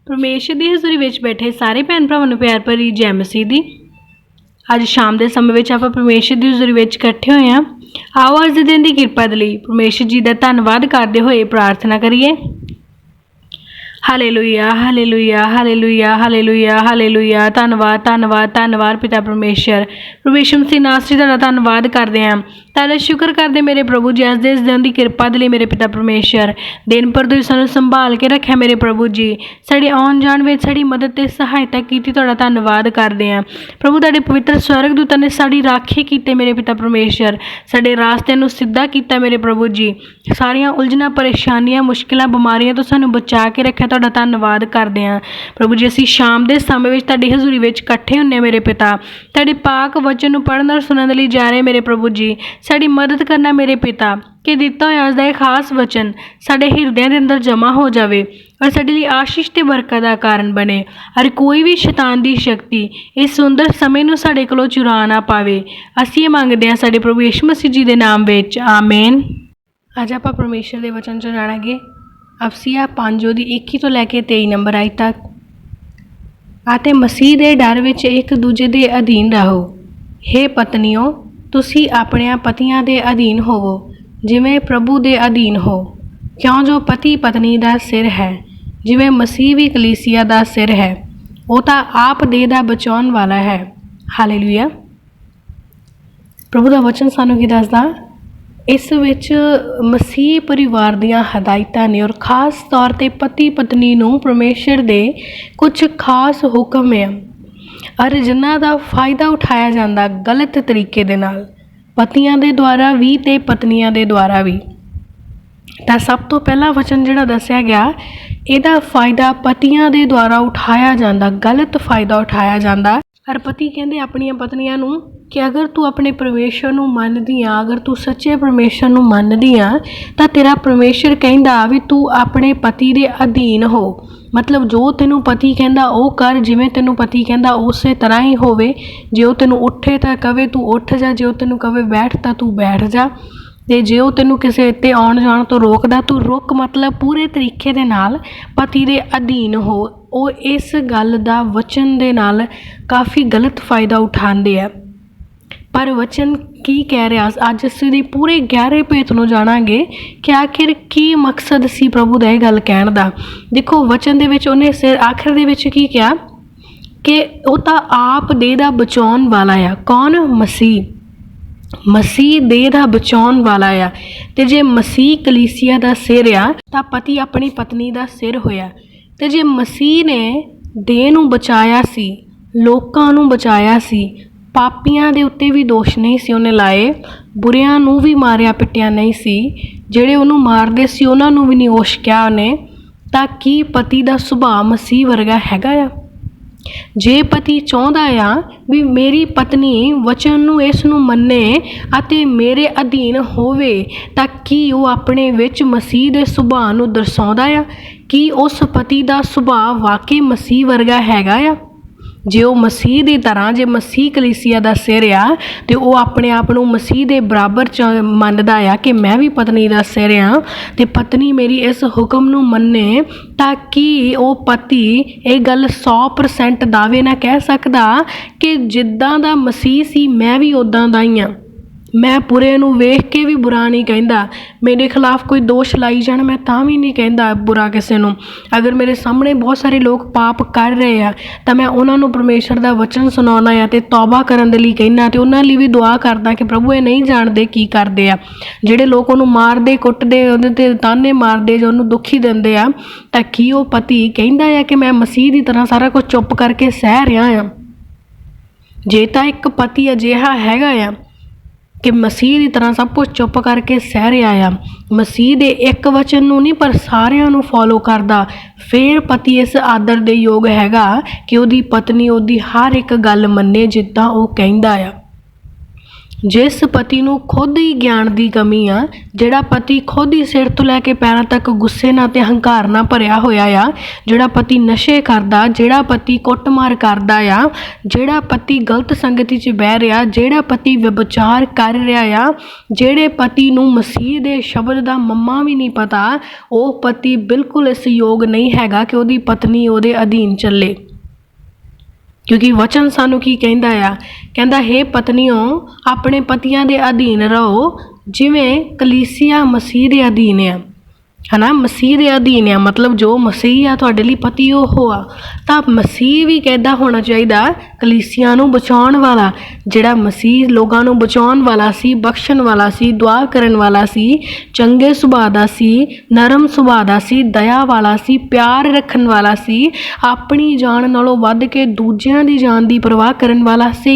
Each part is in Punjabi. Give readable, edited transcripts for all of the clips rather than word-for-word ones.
परमेश्वर की हज़ूरी विच बैठे सारे भैन भरावां नूं प्यार भरी जय मसीह दी। अज शाम के समय में आपां परमेश्वर की हज़ूरी विच इकट्ठे होए हां। आओ अज दे दिन की किरपा दे लई परमेश्वर जी का धन्नवाद करते हुए प्रार्थना करिए। Hallelujah hallelujah hallelujah hallelujah hallelujah. धन्नवाद धन्नवाद धन्नवाद पिता परमेश्वर मसीह नासरी तुहाडा धन्नवाद करते हैं। तुहाडा शुक्र करते मेरे प्रभु जी, अज इस दिन की किरपा दे लई मेरे पिता परमेश्वर। दिन भर तुसीं सानूं संभाल के रखिया मेरे प्रभु जी। साडी आउण जाण विच साडी मदद ते सहायता कीती, तुहाडा धन्नवाद करते हैं प्रभु। तुहाडे पवित्र स्वर्गदूतां ने साडी राखी कीते मेरे पिता परमेश्वर। साडे रास्ते नूं सीधा कीता मेरे प्रभु जी। सारियां उलझनां परेशानियां मुश्किलां बीमारियां तो सानूं बचा के रखिया, तुहाडा धन्नवाद करते हैं प्रभु जी। असीं शाम के समय में तुहाडी हज़ूरी विच इकट्ठे हुंदे मेरे पिता। तुहाडे पाक वचन नूं पढ़न और सुनन लई जा रहे मेरे प्रभु जी। साडी मदद करना मेरे पिता कि दिता होया अज दा इह खास वचन साडे हिरदियां दे अंदर जमा हो जाए और साडे लई आशीष ते बरकत दा कारण बने। और कोई भी शैतान दी शक्ति इस सुंदर समय नूं साडे कोलों चुरा ना पावे। असीं ये मंगदे हां साडे प्रभु यीशु मसीह जी दे नाम विच, आमीन। अज आपां परमेश्वर दे वचन चों जाणांगे अफसिया 5 ਉਹਦੀ 21 ਤੋਂ ਲੈ ਕੇ 23 ਨੰਬਰ ਆਇ ਤੱਕ। ਅਤੇ मसीह ਦੇ डर ਵਿੱਚ एक दूजे ਦੇ अधीन ਰਹੋ। हे पत्नियों, ਤੁਸੀਂ ਆਪਣੇ ਪਤੀਆਂ ਦੇ ਅਧੀਨ ਹੋਵੋ ਜਿਵੇਂ ਪ੍ਰਭੂ ਦੇ ਅਧੀਨ ਹੋ, ਕਿਉਂ ਜੋ ਪਤੀ ਪਤਨੀ ਦਾ ਸਿਰ ਹੈ, ਜਿਵੇਂ ਮਸੀਹ ਵੀ ਕਲੀਸਿया ਦਾ ਸਿਰ ਹੈ। ਉਹ ਤਾਂ ਆਪ ਦੇਹ ਦਾ ਬਚਾਉਣ ਵਾਲਾ ਹੈ। ਹਾਲੇਲੂਇਆ। ਪ੍ਰਭੂ ਦਾ ਵਚਨ ਸਾਨੂੰ ਕੀ ਦੱਸਦਾ? इस विच मसीह परिवार दियां हदायतां ने और खास तौर पर पति पत्नी नूं परमेश्वर दे कुछ खास हुक्म है और जिन्हां दा फायदा उठाया जाता गलत तरीके दे नाल, पतियां दे द्वारा भी ते पत्नियां दे द्वारा भी। तो सब तो पहला वचन जिहड़ा दस्सिया गया, इहदा फायदा पतियां दे द्वारा उठाया जाता, गलत फायदा उठाया जाता। और पति कहते अपनिया पत्नियां नूं कि अगर तू अपने परमेश्वर नूं मनदी आ, अगर तू सच्चे परमेश्वर नूं मनदी आ, तां तेरा परमेश्वर कहंदा भी तू अपने पति दे अधीन हो। मतलब जो तेनू पति कहंदा वो कर, जिवें तेनू पति कहंदा उस तरह ही होवे। जे वो तेनू उठे तां कवे तू उठ जा, जे वो तेनू कवे बैठ तां तू बैठ जा, ते जे वो तेनू किसी ते आउण जाण तो रोकदा तू रुक। मतलब पूरे तरीके दे नाल पति दे अधीन हो। वो इस गल दा वचन दे नाल काफ़ी गलत फायदा उठाते हैं। पर वचन की कह रहा, अज इसकी पूरे गहरे भेत नूं जाणांगे कि आखिर की मकसद सी प्रभु दा इह गल कहण दा। देखो वचन दे विच उहने सिर आखिर दे विच की कहा कि वो तां आप देह दा बचाउण वाला आ। कौन? मसीह। मसीह देह दा बचाउण वाला आ। ते जे मसीह कलीसिया दा सिर आ तां पति अपनी पत्नी दा सिर होया। ते जे मसीह ने देह नूं बचाया सी, लोकां नूं बचाया सी, पापियां दे उत्ते भी दोष नहीं सी उन्हें लाए, बुरियां नूं भी मारिया पिटिया नहीं सी, जिहड़े उहनूं मारदे सी उहनां नूं भी नहीं ओछकिया उहने, तां की पति दा सुभाਅ मसीह वर्गा हैगा आ? जे पति चाहुंदा आ भी मेरी पत्नी वचन नूं इस नूं मन्ने अते मेरे अधीन होवे, तां की वो अपने विच मसीह दे सुभाਅ नूं दर्शाउंदा आ? कि उस पति दा सुभाਅ वाकई मसीह वर्गा हैगा आ? जे वो मसीह की तरह, जे मसीह कलीसिया का सिर आ तो वह अपने आप को मसीह के बराबर च मनदा आ कि मैं भी पत्नी का सिर हाँ, तो पत्नी मेरी इस हुक्म नूं मन्ने, ताकि वो पति ये गल 100% दावे ना कह सकता कि जिद्दां दा मसीह सी मैं भी उदां दा ही हाँ। मैं बुरे नूं वेख के भी बुरा नहीं कहता, मेरे खिलाफ कोई दोष लाई जाण मैं तां भी नहीं कहता बुरा किसी नूं। अगर मेरे सामने बहुत सारे लोग पाप कर रहे हैं तो मैं उन्हां नूं परमेश्वर दा वचन सुनाउणा है ते तौबा करन दे लई कहना, ते उन्हां लई भी दुआ करदा कि प्रभु ये नहीं जानते की करते आ। जिहड़े लोग उहनूं मारदे कुੱਟਦੇ ਉਹਦੇ ते ताने मारदे जो उहनूं दुखी दिंदे आ, तां की वो पति कहंदा है कि मैं मसीह की तरह सारा कुछ चुप करके सह रहा हाँ? जे तां एक पति अजिहा हैगा आ कि मसीह की तरह सब कुछ चुप करके सह रहा आ, मसीह दे एक वचन नूं नहीं पर सारियां नूं फॉलो करदा, फिर पति इस आदर दे योग हैगा कि उहदी पत्नी उहदी हर एक गल मन्ने जिद्दां वो कहंदा आ। जिस पति ਨੂੰ खुद ही ज्ञान की कमी आ, ਜਿਹੜਾ पति खुद ही सिर तो लैके पैरों तक गुस्से ਨਾਲ ਤੇ ਹੰਕਾਰ ਨਾਲ ਭਰਿਆ ਹੋਇਆ ਆ, ਜਿਹੜਾ पति नशे करदा, ਜਿਹੜਾ पति ਕੁੱਟਮਾਰ ਕਰਦਾ ਆ, ਜਿਹੜਾ पति गलत संगति 'ਚ ਬਹਿ ਰਿਹਾ, ਜਿਹੜਾ पति ਵਿਭਚਾਰ ਕਰ ਰਿਹਾ ਆ, ਜਿਹੜੇ पति ਨੂੰ ਮਸੀਹ ਦੇ ਸ਼ਬਦ ਦਾ ਮੰਮਾ ਵੀ ਨਹੀਂ ਪਤਾ, ਉਹ पति बिल्कुल इस योग नहीं हैगा कि ਉਹਦੀ पत्नी ਉਹਦੇ अधीन ਚੱਲੇ। क्योंकि वचन सानू की कहता आ, कहता हे पत्नियों अपने पतियां दे अधीन रहो जिवें कलीसिया मसीह दे अधीन है, है ना। मसीह दे अधीन है मतलब जो मसीह आ तुहाडे लई पति ओह आ, तां मसीह भी कहदा होना चाहिए कलीसिया नूं बचाउण वाला, जिहड़ा मसीह लोगां नूं बचाउण वाला सी, बख्शण वाला सी, दुआ करन वाला सी, चंगे सुभाਅ दा सी, नरम सुभाਅ दा सी, दया वाला सी, प्यार रखण वाला सी, अपनी जान नालों वध के दूजियां दी जान दी परवाह करन वाला सी।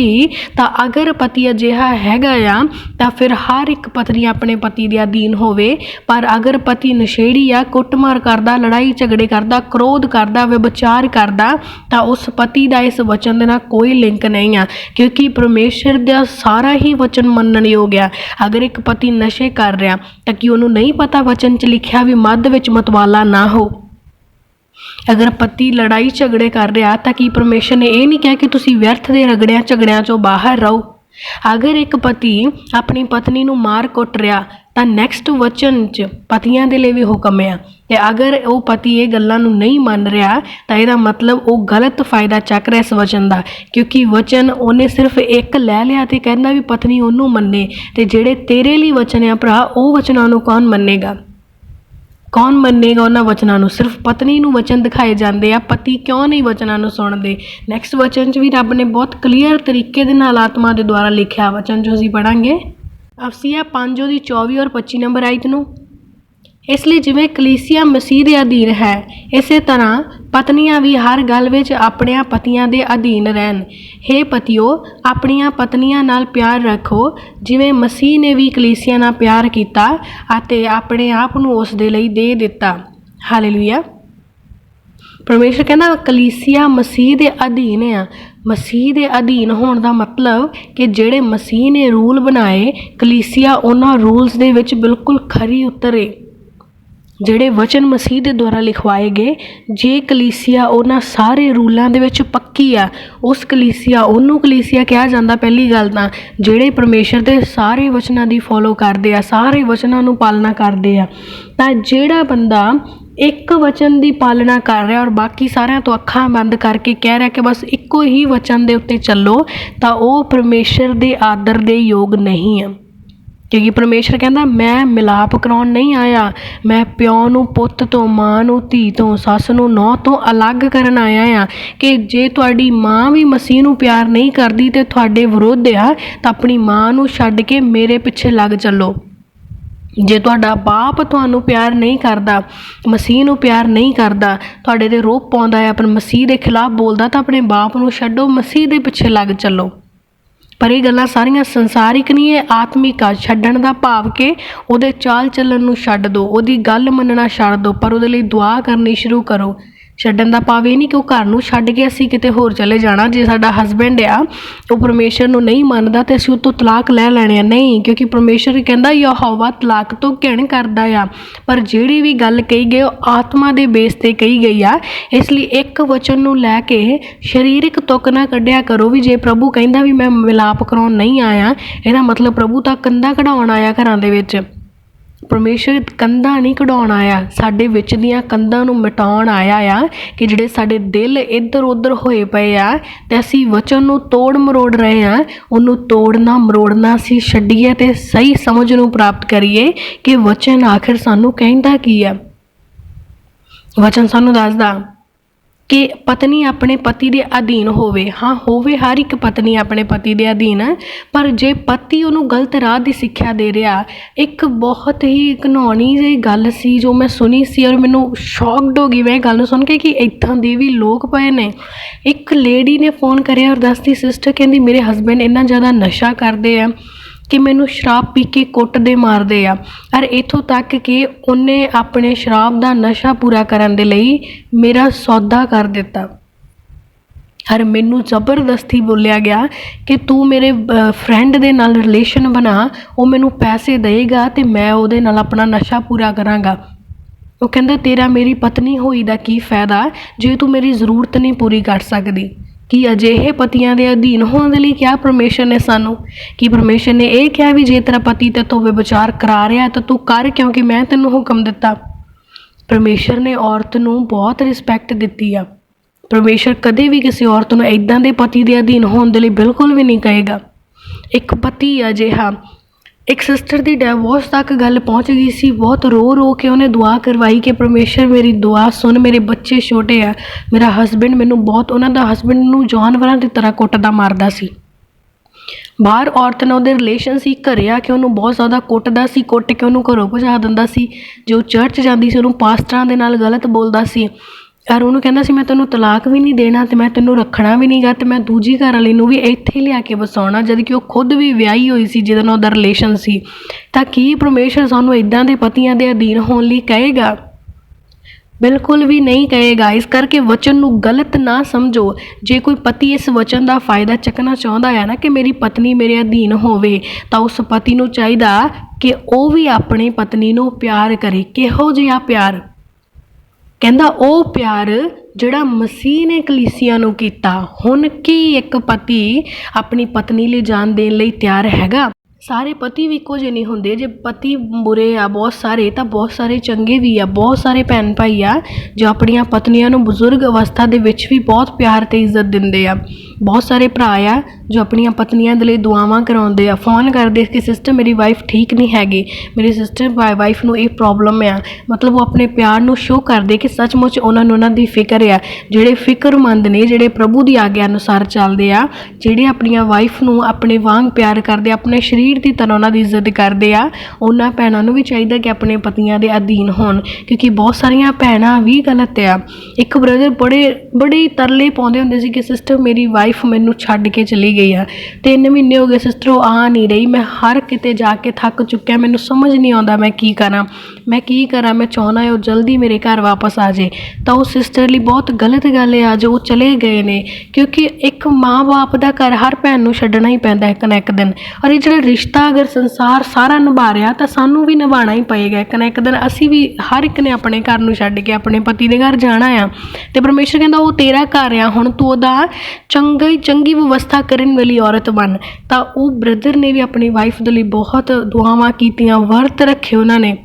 तां अगर पति अजिहा हैगा आ तां फिर हर एक पत्नी अपने पति दे अधीन होवे। पर अगर पति नशेड़ी आ, कुੱਟਮਾਰ करदा, लड़ाई झगड़े करदा, क्रोध करदा, व्यभिचार करदा, तां उस पति दा इस वचन दे नाल कोई लिंक नहीं आ, क्योंकि परमेश्वर दा सारा ही वचन मनण योग आ। अगर एक पति नशे कर रहा तां कि उहनूं नहीं पता वचन च लिखिया भी मद विच मतवाला ना हो। अगर पति लड़ाई झगड़े कर रहा तां कि परमेश्वर ने यह नहीं कहा कि तुसीं व्यर्थ दे रगड़ियां झगड़ियां चों बाहर रहो। अगर एक पति अपनी पत्नी नूं मार कुੱਟ रहा तां नैक्सट वचन च पतियां दे लई भी हुक्म आ, ते अगर वो पति ये गल्लां नूं नहीं मन रहा तां इहदा मतलब वो गलत फायदा चक रहा इस वचन का, क्योंकि वचन उन्हें सिर्फ एक लै लिया तो कहना भी पत्नी उन्होंने मन्ने, ते जेड़े तेरे लिए वचन आ भरा वो वचनों नूं कौन मन्नेगा, कौन मन्नेगा उन्होंने वचनों नूं। सिर्फ पत्नी नूं वचन दिखाए जाते हैं, पति क्यों नहीं वचनों नूं सुनते। नैक्सट वचन च भी रब ने बहुत क्लीयर तरीके दे नाल आत्मा के द्वारा लिखिया, वचन जो असीं पढ़ांगे अफसिया 5 ਉਹਦੀ 24 और 25 नंबर आयत नूं। इसलिए जिवें कलीसिया मसीह के अधीन है, इस तरह पत्नियां भी हर गल विच अपने पतियां दे अधीन रहन। हे पतिओ अपनियां पत्नियां नाल प्यार रखो जिवें मसीह ने भी कलीसिया नाल प्यार कीता अते अपने आप नूं उस दे लई दे दिता। हालेलुया। परमेश्वर कहना कलीसिया मसीह के अधीन आ। मसीह के अधीन होने का मतलब कि जेड़े मसीह ने रूल बनाए कलीसिया उन्हां रूल्स दे विच बिल्कुल खरी उतरे। ਜਿਹੜੇ वचन मसीह के द्वारा लिखवाए गए, जे कलीसिया उन्हां सारे रूलों के विच पक्की आ, उस कलीसिया उन्होंने कलीसिया कहा जाता। पहली गल तां जेड़े परमेश्वर के सारे वचनों की फॉलो करते आ, सारे वचनों की पालना करते आ, तां जेड़ा बंदा एक वचन की पालना कर रहा और बाकी सारिਆਂ तो अखां बंद करके कह रहा कि बस इक्को ही वचन के उत्ते चलो, तां वो परमेश्वर के आदर के योग नहीं है। क्योंकि परमेश्वर कहता मैं मिलाप कराउण नहीं आया, मैं प्यो नूं पुੱਤ तो, माँ नूं धी तो, सस नूं नौं तो अलग करन आया आ। कि जे तुहाडी माँ भी मसीह नूं प्यार नहीं करती तो तुहाडे विरोध आ, तां अपनी माँ नूं छड्ड के मेरे पिछे लग चलो। जे तुहाडा बाप तुहानूं प्यार नहीं करता, मसीह नूं प्यार नहीं करता, तुहाडे ते रोप पाउंदा है पर मसीह के खिलाफ बोलदा, तां अपने बाप नूं छड्डो, मसीह दे पिछे लग चलो। पर ये गल्लां सारियां संसारिक नहीं है, आत्मिक आ। छड्डण दा भाव के उहदे चाल चलन नूं छड्ड दो, उहदी गल मनना छड्ड दो, पर उहदे लई दुआ करनी शुरू करो। छड्डण दा भाव ये नहीं कि वो घर नूं छड्ड के असीं किते होर चले जाना। जे साडा हसबैंड आ वो परमेश्वर नूं नहीं मनदा ते असीं उह तों तलाक लै लैणे आ, नहीं, क्योंकि परमेश्वर कहंदा यहोवा तलाक तो घिण करदा आ। पर जिहड़ी भी गल कही गई वो आत्मा दे बेस ते कही गई आ। इसलिए एक वचन नूं लै के शरीरिक तुक ना कढिया करो भी जे प्रभु कहंदा भी मैं मिलाप कराउण नहीं आया, इहदा मतलब प्रभु तां कंधां कढाउण आया घरां दे विच। परमेश्वर कंधां नहीं कढाउण आया, साडे विच दीआं कंधां नूं मिटाउण आया आ कि जिहड़े साडे दिल इधर उधर होए पए आ ते असीं वचन नूं तोड़ मरोड़ रहे आ, उहनूं तोड़ना मरोड़ना असीं छड्डीए ते सही समझ नूं प्राप्त करिए कि वचन आखिर सानूं कहंदा की आ। वचन सानूं दसदा कि पत्नी अपने पति के अधीन होवे। हाँ होवे, हर एक पत्नी अपने पति के अधीन, पर जे पति उन्होंने गलत राह की सिक्ख्या दे रहा। एक बहुत ही घिनौनी जी गल सी जो मैं सुनी सी और मैनू शॉक्ड हो गई मैं गल सुन के कि इत्थां दे भी लोग पए ने। एक लेडी ने फोन करे और दसदी सिस्टर कहती मेरे हसबैंड इन्ना ज़्यादा नशा करते हैं कि मैनू शराब पी के कुੱਟਦੇ मारते आ, और इत्थों तक कि उन्हें अपने शराब का नशा पूरा करने दे लई मेरा सौदा कर दिता। ਪਰ ਮੈਨੂੰ ਜ਼ਬਰਦਸਤੀ ਬੋਲਿਆ ਗਿਆ ਕਿ ਤੂੰ ਮੇਰੇ ਫਰੈਂਡ ਦੇ ਨਾਲ ਰਿਲੇਸ਼ਨ ਬਣਾ, ਉਹ ਮੈਨੂੰ ਪੈਸੇ ਦੇਵੇਗਾ ਅਤੇ ਮੈਂ ਉਹਦੇ ਨਾਲ ਆਪਣਾ ਨਸ਼ਾ ਪੂਰਾ ਕਰਾਂਗਾ। ਉਹ ਕਹਿੰਦਾ ਤੇਰਾ ਮੇਰੀ ਪਤਨੀ ਹੋਈ ਦਾ ਕੀ ਫਾਇਦਾ ਜੇ ਤੂੰ ਮੇਰੀ ਜ਼ਰੂਰਤ ਨਹੀਂ ਪੂਰੀ ਕਰ ਸਕਦੀ। ਕਿ ਅਜਿਹੇ ਪਤੀਆਂ ਦੇ ਅਧੀਨ ਹੋਣ ਦੇ ਲਈ ਕਿਹਾ ਪਰਮੇਸ਼ਰ ਨੇ ਸਾਨੂੰ, ਕਿ ਪਰਮੇਸ਼ਰ ਨੇ ਇਹ ਕਿਹਾ ਵੀ ਜੇ ਤੇਰਾ ਪਤੀ ਤੇਤੋਂ ਵਿਚਾਰ ਕਰਾ ਰਿਹਾ ਤਾਂ ਤੂੰ ਕਰ, ਕਿਉਂਕਿ ਮੈਂ ਤੈਨੂੰ ਹੁਕਮ ਦਿੱਤਾ। ਪਰਮੇਸ਼ਰ ਨੇ ਔਰਤ ਨੂੰ ਬਹੁਤ ਰਿਸਪੈਕਟ ਦਿੱਤੀ ਆ। ਪਰਮੇਸ਼ਰ ਕਦੇ ਵੀ ਕਿਸੇ ਔਰਤ ਨੂੰ ਇੱਦਾਂ ਦੇ ਪਤੀ ਦੇ ਅਧੀਨ ਹੋਣ ਦੇ ਲਈ ਬਿਲਕੁਲ ਵੀ ਨਹੀਂ ਕਹੇਗਾ। ਇੱਕ ਪਤੀ ਅਜਿਹਾ, ਇੱਕ ਸਿਸਟਰ ਦੀ ਡਿਵੋਰਸ ਤੱਕ ਗੱਲ ਪਹੁੰਚ ਗਈ ਸੀ। ਬਹੁਤ ਰੋ ਰੋ ਕੇ ਉਹਨੇ ਦੁਆ ਕਰਵਾਈ ਕਿ ਪਰਮੇਸ਼ਰ ਮੇਰੀ ਦੁਆ ਸੁਣ, ਮੇਰੇ ਬੱਚੇ ਛੋਟੇ ਆ, ਮੇਰਾ ਹਸਬੈਂਡ ਮੈਨੂੰ ਬਹੁਤ, ਉਹਨਾਂ ਦਾ ਹਸਬੈਂਡ ਨੂੰ ਜਾਨਵਰਾਂ ਦੀ ਤਰ੍ਹਾਂ ਕੁੱਟਦਾ ਮਾਰਦਾ ਸੀ। ਬਾਹਰ ਔਰਤ ਨਾਲ ਉਹਦੇ ਰਿਲੇਸ਼ਨ ਸੀ, ਘਰੇ ਆ ਕੇ ਉਹਨੂੰ ਬਹੁਤ ਜ਼ਿਆਦਾ ਕੁੱਟਦਾ ਸੀ, ਕੁੱਟ ਕੇ ਉਹਨੂੰ ਘਰੋਂ ਭਜਾ ਦਿੰਦਾ ਸੀ। ਜੇ ਉਹ ਚਰਚ ਜਾਂਦੀ ਸੀ ਉਹਨੂੰ ਪਾਸਟਰਾਂ ਦੇ ਨਾਲ ਗਲਤ ਬੋਲਦਾ ਸੀ, ਔਰ ਉਹਨੂੰ ਕਹਿੰਦਾ ਸੀ ਮੈਂ ਤੈਨੂੰ ਤਲਾਕ ਵੀ ਨਹੀਂ ਦੇਣਾ ਅਤੇ ਮੈਂ ਤੈਨੂੰ ਰੱਖਣਾ ਵੀ ਨਹੀਂ ਗਾ, ਅਤੇ ਮੈਂ ਦੂਜੀ ਘਰ ਵਾਲੀ ਨੂੰ ਵੀ ਇੱਥੇ ਲਿਆ ਕੇ ਵਸਾਉਣਾ, ਜਦ ਕਿ ਉਹ ਖੁਦ ਵੀ ਵਿਆਹੀ ਹੋਈ ਸੀ ਜਿਹਦੇ ਨਾਲ ਉਹਦਾ ਰਿਲੇਸ਼ਨ ਸੀ। ਤਾਂ ਕੀ ਪਰਮੇਸ਼ਰ ਸਾਨੂੰ ਇੱਦਾਂ ਦੇ ਪਤੀਆਂ ਦੇ ਅਧੀਨ ਹੋਣ ਲਈ ਕਹੇਗਾ? ਬਿਲਕੁਲ ਵੀ ਨਹੀਂ ਕਹੇਗਾ। ਇਸ ਕਰਕੇ ਵਚਨ ਨੂੰ ਗਲਤ ਨਾ ਸਮਝੋ। ਜੇ ਕੋਈ ਪਤੀ ਇਸ ਵਚਨ ਦਾ ਫਾਇਦਾ ਚੱਕਣਾ ਚਾਹੁੰਦਾ ਹੈ ਨਾ ਕਿ ਮੇਰੀ ਪਤਨੀ ਮੇਰੇ ਅਧੀਨ ਹੋਵੇ, ਤਾਂ ਉਸ ਪਤੀ ਨੂੰ ਚਾਹੀਦਾ ਕਿ ਉਹ ਵੀ ਆਪਣੀ ਪਤਨੀ ਨੂੰ ਪਿਆਰ ਕਰੇ। ਕਿਹੋ ਜਿਹਾ ਪਿਆਰ? ਕਹਿੰਦਾ ਉਹ ਪਿਆਰ ਜਿਹੜਾ ਮਸੀਹ ਨੇ ਕਲੀਸਿਆ ਨੂੰ ਕੀਤਾ। ਹੁਣ ਕੀ ਇੱਕ ਪਤੀ ਆਪਣੀ ਪਤਨੀ ਲਈ ਜਾਨ ਦੇਣ ਲਈ ਤਿਆਰ ਹੈਗਾ? ਸਾਰੇ ਪਤੀ ਵੀ ਇੱਕੋ ਜਿਹੇ ਨਹੀਂ ਹੁੰਦੇ। ਜੇ ਪਤੀ ਬੁਰੇ ਆ ਬਹੁਤ ਸਾਰੇ, ਤਾਂ ਬਹੁਤ ਸਾਰੇ ਚੰਗੇ ਵੀ ਆ। ਬਹੁਤ ਸਾਰੇ ਭੈਣ ਭਾਈ ਆ ਜੋ ਆਪਣੀਆਂ ਪਤਨੀਆਂ ਨੂੰ ਬਜ਼ੁਰਗ ਅਵਸਥਾ ਦੇ ਵਿੱਚ ਵੀ ਬਹੁਤ ਪਿਆਰ ਅਤੇ ਇੱਜ਼ਤ ਦਿੰਦੇ ਆ। ਬਹੁਤ ਸਾਰੇ ਭਰਾ ਆ ਜੋ ਆਪਣੀਆਂ ਪਤਨੀਆਂ ਦੇ ਲਈ ਦੁਆਵਾਂ ਕਰਾਉਂਦੇ ਆ, ਫੋਨ ਕਰਦੇ ਕਿ ਸਿਸਟਰ ਮੇਰੀ ਵਾਈਫ ਠੀਕ ਨਹੀਂ ਹੈਗੀ, ਮੇਰੀ ਸਿਸਟਰ ਵਾਈਫ ਨੂੰ ਇਹ ਪ੍ਰੋਬਲਮ ਆ। ਮਤਲਬ ਉਹ ਆਪਣੇ ਪਿਆਰ ਨੂੰ ਸ਼ੋਅ ਕਰਦੇ ਕਿ ਸੱਚਮੁੱਚ ਉਹਨਾਂ ਨੂੰ ਉਹਨਾਂ ਦੀ ਫਿਕਰ ਆ। ਜਿਹੜੇ ਫਿਕਰਮੰਦ ਨੇ, ਜਿਹੜੇ ਪ੍ਰਭੂ ਦੀ ਆਗਿਆ ਅਨੁਸਾਰ ਚੱਲਦੇ ਆ, ਜਿਹੜੇ ਆਪਣੀਆਂ ਵਾਈਫ ਨੂੰ ਆਪਣੇ ਵਾਂਗ ਪਿਆਰ ਕਰਦੇ, ਆਪਣੇ ਸਰੀਰ ਦੀ ਤਰ੍ਹਾਂ ਉਹਨਾਂ ਦੀ ਇੱਜ਼ਤ ਕਰਦੇ ਆ, ਉਹਨਾਂ ਭੈਣਾਂ ਨੂੰ ਵੀ ਚਾਹੀਦਾ ਕਿ ਆਪਣੇ ਪਤੀਆਂ ਦੇ ਅਧੀਨ ਹੋਣ। ਕਿਉਂਕਿ ਬਹੁਤ ਸਾਰੀਆਂ ਭੈਣਾਂ ਵੀ ਗਲਤ ਆ। ਇੱਕ ਬ੍ਰਦਰ ਬੜੇ ਤਰਲੇ ਪਾਉਂਦੇ ਹੁੰਦੇ ਸੀ ਕਿ ਸਿਸਟਰ ਮੇਰੀ ਵਾਈਫ ਮੈਨੂੰ ਛੱਡ ਕੇ ਚਲੀ ਗਈ ਆ, 3 ਮਹੀਨੇ ਹੋ ਗਏ ਸਿਸਟਰ ਉਹ ਆ ਨਹੀਂ ਰਹੀ, ਮੈਂ ਹਰ ਕਿਤੇ ਜਾ ਕੇ ਥੱਕ ਚੁੱਕਿਆ, ਮੈਨੂੰ ਸਮਝ ਨਹੀਂ ਆਉਂਦਾ ਮੈਂ ਕੀ ਕਰਾਂ, ਮੈਂ ਚਾਹੁੰਦਾ ਉਹ ਜਲਦੀ ਮੇਰੇ ਘਰ ਵਾਪਸ ਆ ਜਾਏ। ਤਾਂ ਉਹ ਸਿਸਟਰ ਲਈ ਬਹੁਤ ਗਲਤ ਗੱਲ ਹੈ ਅੱਜ ਉਹ ਚਲੇ ਗਏ ਨੇ, ਕਿਉਂਕਿ ਇੱਕ ਮਾਂ ਬਾਪ ਦਾ ਘਰ ਹਰ ਭੈਣ ਨੂੰ ਛੱਡਣਾ ਹੀ ਪੈਂਦਾ ਇੱਕ ਨਾ ਇੱਕ ਦਿਨ। ਔਰ ਇਹ ਜਿਹੜਾ ਰਿਸ਼ਤਾ ਅਗਰ ਸੰਸਾਰ ਸਾਰਾ ਨਿਭਾ ਰਿਹਾ ਤਾਂ ਸਾਨੂੰ ਵੀ ਨਿਭਾਉਣਾ ਹੀ ਪਏਗਾ ਇੱਕ ਨਾ ਇੱਕ ਦਿਨ। ਅਸੀਂ ਵੀ ਹਰ ਇੱਕ ਨੇ ਆਪਣੇ ਘਰ ਨੂੰ ਛੱਡ ਕੇ ਆਪਣੇ ਪਤੀ ਦੇ ਘਰ ਜਾਣਾ ਆ, ਅਤੇ ਪਰਮੇਸ਼ਰ ਕਹਿੰਦਾ ਉਹ ਤੇਰਾ ਘਰ ਆ, ਹੁਣ ਤੂੰ ਉਹਦਾ ਚੰਗੀ ਵਿਵਸਥਾ ਕਰਨ ਵਾਲੀ ਔਰਤ ਬਣ। ਤਾਂ ਉਹ ਬ੍ਰਦਰ ਨੇ ਵੀ ਆਪਣੀ ਵਾਈਫ ਦੇ ਲਈ ਬਹੁਤ ਦੁਆਵਾਂ ਕੀਤੀਆਂ, ਵਰਤ ਰੱਖੇ ਉਹਨਾਂ ਨੇ।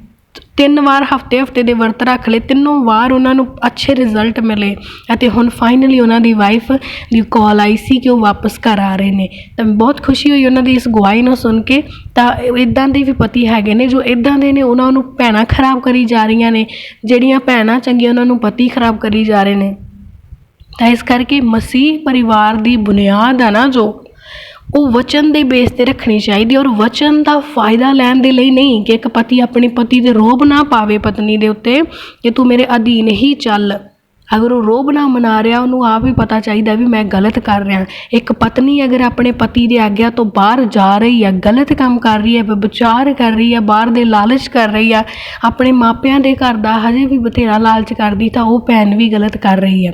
3 ਵਾਰ ਹਫਤੇ ਦੇ ਵਰਤ ਰੱਖ ਲਏ, 3 ਵਾਰ ਉਹਨਾਂ ਨੂੰ ਅੱਛੇ ਰਿਜ਼ਲਟ ਮਿਲੇ, ਅਤੇ ਹੁਣ ਫਾਈਨਲੀ ਉਹਨਾਂ ਦੀ ਵਾਈਫ ਦੀ ਕਾਲ ਆਈ ਸੀ ਕਿ ਉਹ ਵਾਪਸ ਘਰ ਆ ਰਹੇ ਨੇ। ਤਾਂ ਬਹੁਤ ਖੁਸ਼ੀ ਹੋਈ ਉਹਨਾਂ ਦੀ ਇਸ ਗਵਾਹੀ ਨੂੰ ਸੁਣ ਕੇ। ਤਾਂ ਇੱਦਾਂ ਦੇ ਵੀ ਪਤੀ ਹੈਗੇ ਨੇ ਜੋ ਇੱਦਾਂ ਦੇ ਨੇ, ਉਹਨਾਂ ਨੂੰ ਭੈਣਾਂ ਖਰਾਬ ਕਰੀ ਜਾ ਰਹੀਆਂ ਨੇ, ਜਿਹੜੀਆਂ ਭੈਣਾਂ ਚੰਗੀਆਂ ਉਹਨਾਂ ਨੂੰ ਪਤੀ ਖਰਾਬ ਕਰੀ ਜਾ ਰਹੇ ਨੇ। ਤਾਂ ਇਸ ਕਰਕੇ ਮਸੀਹ ਪਰਿਵਾਰ ਦੀ ਬੁਨਿਆਦ ਆ ਨਾ ਜੋ, ਉਹ ਵਚਨ ਦੇ ਬੇਸ 'ਤੇ ਰੱਖਣੀ ਚਾਹੀਦੀ। ਔਰ ਵਚਨ ਦਾ ਫਾਇਦਾ ਲੈਣ ਦੇ ਲਈ ਨਹੀਂ ਕਿ ਇੱਕ ਪਤੀ ਆਪਣੀ ਪਤੀ ਦੇ ਰੋਹਬ ਨਾ ਪਾਵੇ ਪਤਨੀ ਦੇ ਉੱਤੇ ਕਿ ਤੂੰ ਮੇਰੇ ਅਧੀਨ ਹੀ ਚੱਲ। ਅਗਰ ਉਹ ਰੋਹਬ ਨਾ ਮਨਾ ਰਿਹਾ, ਉਹਨੂੰ ਆਪ ਵੀ ਪਤਾ ਚਾਹੀਦਾ ਵੀ ਮੈਂ ਗਲਤ ਕਰ ਰਿਹਾ। ਇੱਕ ਪਤਨੀ ਅਗਰ ਆਪਣੇ ਪਤੀ ਦੇ ਆਗਿਆ ਤੋਂ ਬਾਹਰ ਜਾ ਰਹੀ ਆ, ਗਲਤ ਕੰਮ ਕਰ ਰਹੀ ਹੈ, ਵਿਚਾਰ ਕਰ ਰਹੀ ਆ, ਬਾਹਰ ਦੇ ਲਾਲਚ ਕਰ ਰਹੀ ਆ, ਆਪਣੇ ਮਾਪਿਆਂ ਦੇ ਘਰ ਦਾ ਹਜੇ ਵੀ ਬਥੇਰਾ ਲਾਲਚ ਕਰਦੀ, ਤਾਂ ਉਹ ਭੈਣ ਵੀ ਗਲਤ ਕਰ ਰਹੀ ਆ।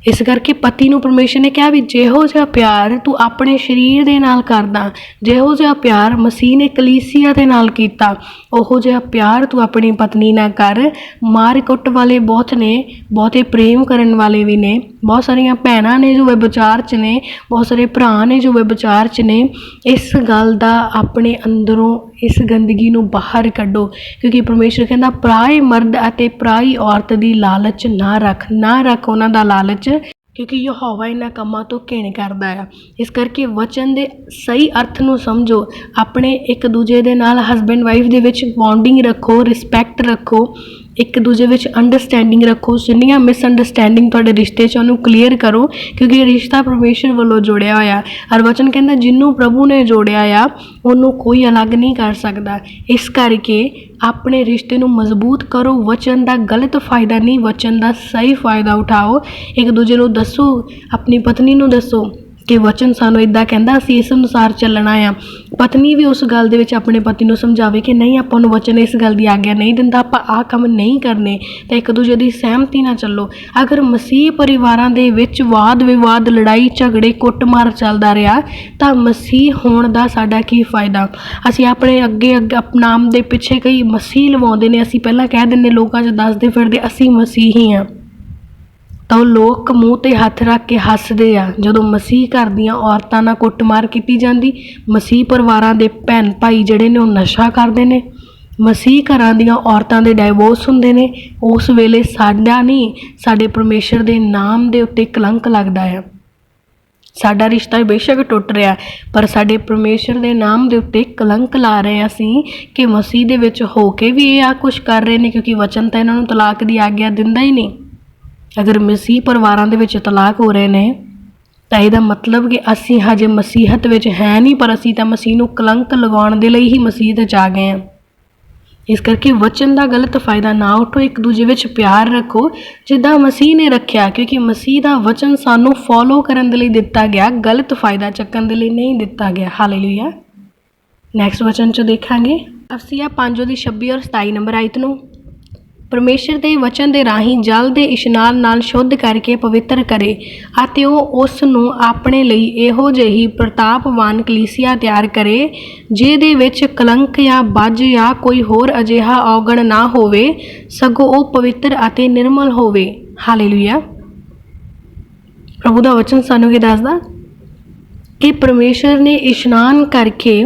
ਇਸ ਕਰਕੇ ਪਤੀ ਨੂੰ ਪਰਮੇਸ਼ਰ ਨੇ ਕਿਹਾ ਵੀ ਜਿਹੋ ਜਿਹਾ ਪਿਆਰ ਤੂੰ ਆਪਣੇ ਸਰੀਰ ਦੇ ਨਾਲ ਕਰਦਾ, ਜਿਹੋ ਜਿਹਾ ਪਿਆਰ ਮਸੀਹ ਨੇ ਕਲੀਸਿਆ ਦੇ ਨਾਲ ਕੀਤਾ, ਉਹੋ ਜਿਹਾ ਪਿਆਰ ਤੂੰ ਆਪਣੀ ਪਤਨੀ ਨਾਲ ਕਰ। ਮਾਰ ਕੁੱਟ ਵਾਲੇ ਬਹੁਤ ਨੇ, ਬਹੁਤੇ ਪ੍ਰੇਮ ਕਰਨ ਵਾਲੇ ਵੀ ਨੇ। ਬਹੁਤ ਸਾਰੀਆਂ ਭੈਣਾਂ ਨੇ ਜੋ ਵਿਚਾਰ 'ਚ ਨੇ, ਬਹੁਤ ਸਾਰੇ ਭਰਾ ਨੇ ਜੋ ਵਿਚਾਰ 'ਚ ਨੇ। ਇਸ ਗੱਲ ਦਾ ਆਪਣੇ ਅੰਦਰੋਂ ਇਸ ਗੰਦਗੀ ਨੂੰ ਬਾਹਰ ਕੱਢੋ, ਕਿਉਂਕਿ ਪਰਮੇਸ਼ਰ ਕਹਿੰਦਾ ਪਰਾਏ ਮਰਦ ਅਤੇ ਪਰਾਈ ਔਰਤ ਦੀ ਲਾਲਚ ਨਾ ਰੱਖ ਉਹਨਾਂ ਦਾ ਲਾਲਚ, ਕਿਉਂਕਿ ਯਹੋਵਾ ਇਹਨਾਂ ਕੰਮਾਂ ਤੋਂ ਘਿਣ ਕਰਦਾ ਆ। ਇਸ ਕਰਕੇ ਵਚਨ ਦੇ ਸਹੀ ਅਰਥ ਨੂੰ ਸਮਝੋ। ਆਪਣੇ ਇੱਕ ਦੂਜੇ ਦੇ ਨਾਲ ਹਸਬੈਂਡ ਵਾਈਫ ਦੇ ਵਿੱਚ ਬੌਂਡਿੰਗ ਰੱਖੋ, ਰਿਸਪੈਕਟ ਰੱਖੋ, ਇੱਕ ਦੂਜੇ ਵਿੱਚ ਅੰਡਰਸਟੈਂਡਿੰਗ ਰੱਖੋ। ਜਿੰਨੀਆਂ ਮਿਸਅੰਡਰਸਟੈਂਡਿੰਗ ਤੁਹਾਡੇ ਰਿਸ਼ਤੇ 'ਚ ਉਹਨੂੰ ਕਲੀਅਰ ਕਰੋ, ਕਿਉਂਕਿ ਇਹ ਰਿਸ਼ਤਾ ਪਰਮੇਸ਼ਰ ਵੱਲੋਂ ਜੋੜਿਆ ਹੋਇਆ। ਹਰ ਵਚਨ ਕਹਿੰਦਾ ਜਿਹਨੂੰ ਪ੍ਰਭੂ ਨੇ ਜੋੜਿਆ ਆ ਉਹਨੂੰ ਕੋਈ ਅਲੱਗ ਨਹੀਂ ਕਰ ਸਕਦਾ। ਇਸ ਕਰਕੇ ਆਪਣੇ ਰਿਸ਼ਤੇ ਨੂੰ ਮਜ਼ਬੂਤ ਕਰੋ। ਵਚਨ ਦਾ ਗਲਤ ਫਾਇਦਾ ਨਹੀਂ, ਵਚਨ ਦਾ ਸਹੀ ਫਾਇਦਾ ਉਠਾਓ। ਇੱਕ ਦੂਜੇ ਨੂੰ ਦੱਸੋ, ਆਪਣੀ ਪਤਨੀ ਨੂੰ ਦੱਸੋ कि वचन सानू इदा कहता असीं इस अनुसार चलना आ। पत्नी भी उस गल दे विच अपने पति नूं समझावे कि नहीं, आपां नूं वचन इस गल की आग्ञा नहीं दिंदा, आपां आ काम नहीं करने, तो एक दूजे की सहमति ना चलो। अगर मसीह परिवारां दे विच वाद विवाद, लड़ाई झगड़े, कुटमार चलदा रहा तो मसीह होण दा साडा की फायदा। असीं अपने अगे अगे नाम दे पिछे कई मसीह लवाउंदे ने, असीं पहलां कह दिंदे लोकां 'च दसदे फिरदे असीं मसीही हाँ, तो लोग मूँह ते हथ रख के हसदे आ। जदों मसीह घर दीआं औरतां नाल कुੱਟਮਾਰ कीती जांदी, मसीह परिवारां दे भैन भाई जिहड़े ने ओह नशा करदे ने, मसीह घरां दीआं औरतां दे डाइवोर्स हुंदे ने, उस वेले साडा नहीं, साडे परमेशर दे नाम दे उत्ते कलंक लगदा है। साडा रिश्ता बेशक टुट रहा पर साडे परमेशर दे नाम दे उत्ते कलंक ला रहे असीं कि मसीह दे विच हो के भी ये आ कुछ कर रहे ने, क्योंकि वचन तां इन्हां नूं तलाक दी आग्ञा दिंदा ही नहीं। अगर मसीह परिवारां दे विच तलाक हो रहे ने तां इहदा मतलब कि असीं हजे मसीहत विच है नहीं, पर असीं तां मसीह नूं कलंक लगाउण दे लई ही मसीहत च आ गए हैं। इस करके वचन का गलत फायदा ना उठो, एक दूजे विच प्यार रखो जिद्दां मसीह ने रखिया, क्योंकि मसीह का वचन सानू फॉलो करन दे लई दिता गया, गलत फायदा चक्कण दे लई नहीं दिता गया। हालेलुया। नैक्सट वचन च देखांगे अफसिया 5:26 और 27 नंबर आयत नूं। परमेशर दे वचन दे राही जल दे इशनान नाल शुद्ध करके पवित्र करे अते उस नूं अपने लई इहो जही प्रतापवान कलीसिया तैयार करे जिहदे विच कलंक या बज या कोई होर अजिहा औगण ना होवे, सगों ओ पवित्र अते निर्मल होवे। हालेलुया। प्रभु दा वचन सानू की दसदा कि परमेशर ने इशनान करके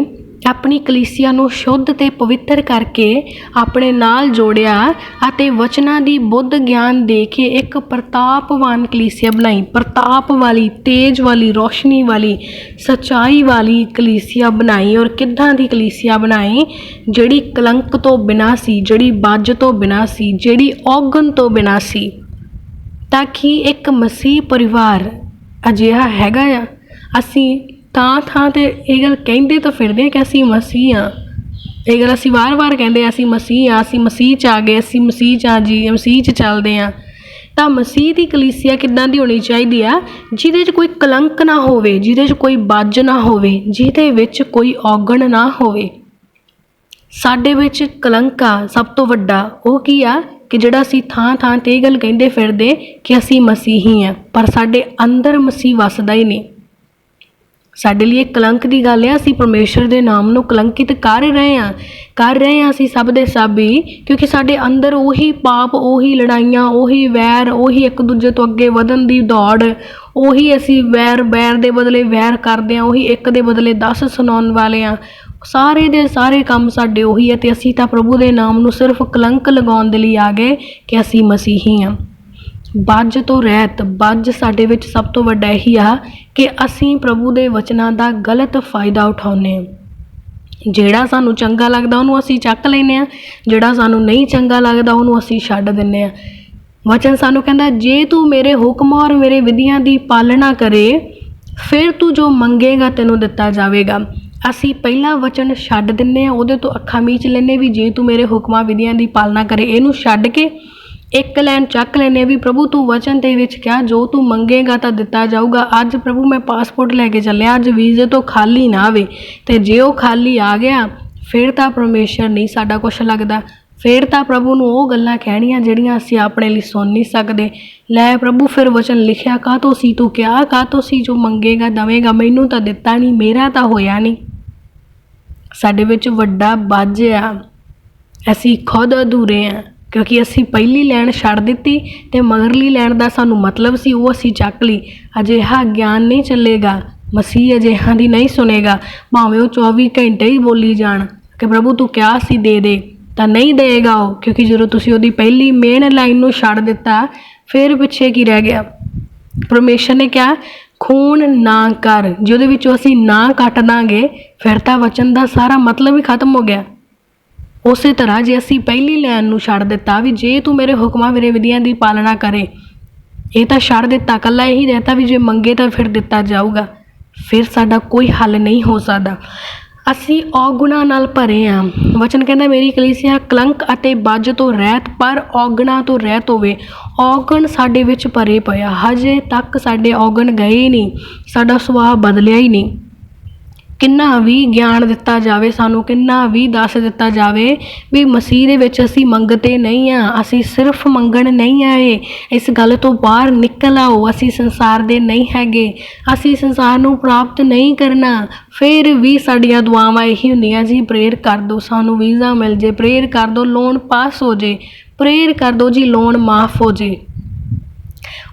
अपनी कलीसिया नूं शुद्ध ते पवित्र करके अपने नाल जोड़िया अते वचनां दी बुद्ध ज्ञान दे के एक प्रतापवान कलीसिया बनाई। प्रताप वाली, तेज वाली, रोशनी वाली, सच्चाई वाली कलीसिया बनाई। और किद्दां दी कलीसिया बनाई? जिहड़ी कलंक तो बिना सी, जिहड़ी बज तो बिना सी, जिहड़ी औगण तो बिना सी, ताकि एक मसीह परिवार अजिहा हैगा आ। असीं थां ते ये गल कहते तो फिरदे कि असीं मसीह हाँ, ये गल असीं वार वार कहते असीं मसीह हाँ, असीं मसीह च आ गए, असीं मसीह च आ जी, मसीह च चलते हैं। तो मसीह की कलीसिया किद्दां दी होनी चाहिए आ? जिहदे च कोई कलंक ना होवे, जिहदे च कोई बज ना होवे, जिहदे विच कोई औगण ना होवे। साडे विच कलंक आ सब तो वड्डा वो की आ कि जिहड़ा असीं थां ते गल कहते फिरदे कि असीं मसीही हाँ, पर साडे अंदर मसीह वसदा ही नहीं। साडे लिए कलंक की गल है, असीं परमेशर के नाम नूं कलंकित कर रहे हैं असीं सब दे सब ही, क्योंकि साडे अंदर उही पाप, उही लड़ाइयाँ, उही वैर, उही एक दूजे तो अगे वधन की दौड़, उही असीं बैर दे बदले वैर करदे हां, उही एक दे बदले 10 सुनाउण वाले हां। सारे दे सारे काम साडे उही है, ते असीं तां प्रभु दे नाम नूं सिर्फ कलंक लगाउण दे लई आ गए कि असीं मसीही हां। बज तो रहत, बज साडे विच सब तो वड्डा यही आ कि असीं प्रभु दे वचनां दा गलत फायदा उठाउने आ। जिहड़ा सानू चंगा लगदा उहनूं असीं चक लैने आ, जिहड़ा सानू नहीं चंगा लगदा उहनूं असीं छड्ड दिंने आ। वचन सानू कहंदा जे तू मेरे हुक्म और मेरे विधियां दी पालना करे फिर तू जो मंगेगा तैनूं दिता जावेगा। असीं पहला वचन छड्ड दिंने आ, उहदे तो अखां मीच लैने भी जे तू मेरे हुक्मां विधियां दी पालना करे, इहनूं छड्ड के एक लैन चक लेने भी प्रभु तू वचन दे विच क्या जो तू मंगेगा तो दिता जाऊगा। अज प्रभु मैं पासपोर्ट लैके चलिया, अज वीजे तो खाली ना आवे, तो जे वो खाली आ गया फिर तो परमेशर नहीं साडा कुछ लगता, फिर तो प्रभु नूं वो गल्लां कहणियां जिहड़ियां असीं अपने लिए सुन नहीं सकते। लै प्रभु फिर वचन लिखिया का तो सी, तू क्या का तो सी जो मंगेगा दवेगा, मैनूं तो दिता नहीं, मेरा तो होया नहीं। साडे विच वड्डा बज आ, असीं खुद अधूरे हैं क्योंकि असी पहली लैन छड्ड दित्ती ते मगरली लैन का सानू मतलब सी वो असी चक ली। अजिहा ज्ञान नहीं चलेगा, मसीह अजिहा दी नहीं सुनेगा, भावें वो 24 घंटे ही बोली जान कि प्रभु तू क्या सी दे दे, तो नहीं देगा वो, क्योंकि जो तुसी उहदी पहली मेन लाइन नूं छड्ड दित्ता फिर पिछे की रह गया। परमेशर ने क्या खून ना कर, जे उहदे विचों असी ना कट दांगे फिर तां वचन का सारा मतलब ही खत्म हो गया। उस तरह जे असी पहली लैन नूं छड्ड दित्ता भी जे तू मेरे हुक्मां मेरे विधियां दी पालना करे, ये तो छड्ड दित्ता, कल्ला यही रहता भी जे मंगे तो फिर दिता जाऊगा, फिर साडा कोई हल नहीं हो सकता। ਅਸੀਂ ਔਗੁਣਾਂ ਨਾਲ ਭਰੇ ਹਾਂ। ਵਚਨ ਕਹਿੰਦਾ ਮੇਰੀ ਕਲੀਸਿਆ ਕਲੰਕ ਅਤੇ ਬੱਜ ਤੋਂ ਰਹਿਤ ਪਰ ਔਗੁਣਾਂ ਤੋਂ ਰਹਿਤ ਹੋਵੇ। ਔਗਣ ਸਾਡੇ ਵਿੱਚ ਭਰੇ ਪਏ ਆ, ਹਜੇ ਤੱਕ ਸਾਡੇ ਔਗਣ ਗਏ ਨਹੀਂ, ਸਾਡਾ ਸੁਭਾਅ ਬਦਲਿਆ ਹੀ ਨਹੀਂ। ਕਿੰਨਾ ਵੀ ਗਿਆਨ ਦਿੱਤਾ ਜਾਵੇ ਸਾਨੂੰ, ਕਿੰਨਾ ਵੀ ਦੱਸ ਦਿੱਤਾ ਜਾਵੇ ਵੀ ਮਸੀਹ ਦੇ ਵਿੱਚ ਅਸੀਂ ਮੰਗਤੇ ਨਹੀਂ ਹਾਂ, ਅਸੀਂ ਸਿਰਫ ਮੰਗਣ ਨਹੀਂ ਆਏ, ਇਸ ਗੱਲ ਤੋਂ ਬਾਹਰ ਨਿਕਲ ਆਓ, ਅਸੀਂ ਸੰਸਾਰ ਦੇ ਨਹੀਂ ਹੈਗੇ, ਅਸੀਂ ਸੰਸਾਰ ਨੂੰ ਪ੍ਰਾਪਤ ਨਹੀਂ ਕਰਨਾ, ਫਿਰ ਵੀ ਸਾਡੀਆਂ ਦੁਆਵਾਂ ਇਹੀ ਹੁੰਦੀਆਂ ਜੀ ਪ੍ਰੇਅਰ ਕਰ ਦਿਓ ਸਾਨੂੰ ਵੀਜ਼ਾ ਮਿਲ ਜੇ, ਪ੍ਰੇਅਰ ਕਰ ਦਿਓ ਲੋਨ ਪਾਸ ਹੋ ਜੇ, ਪ੍ਰੇਅਰ ਕਰ ਦਿਓ ਜੀ ਲੋਨ ਮਾਫ ਹੋ ਜੇ।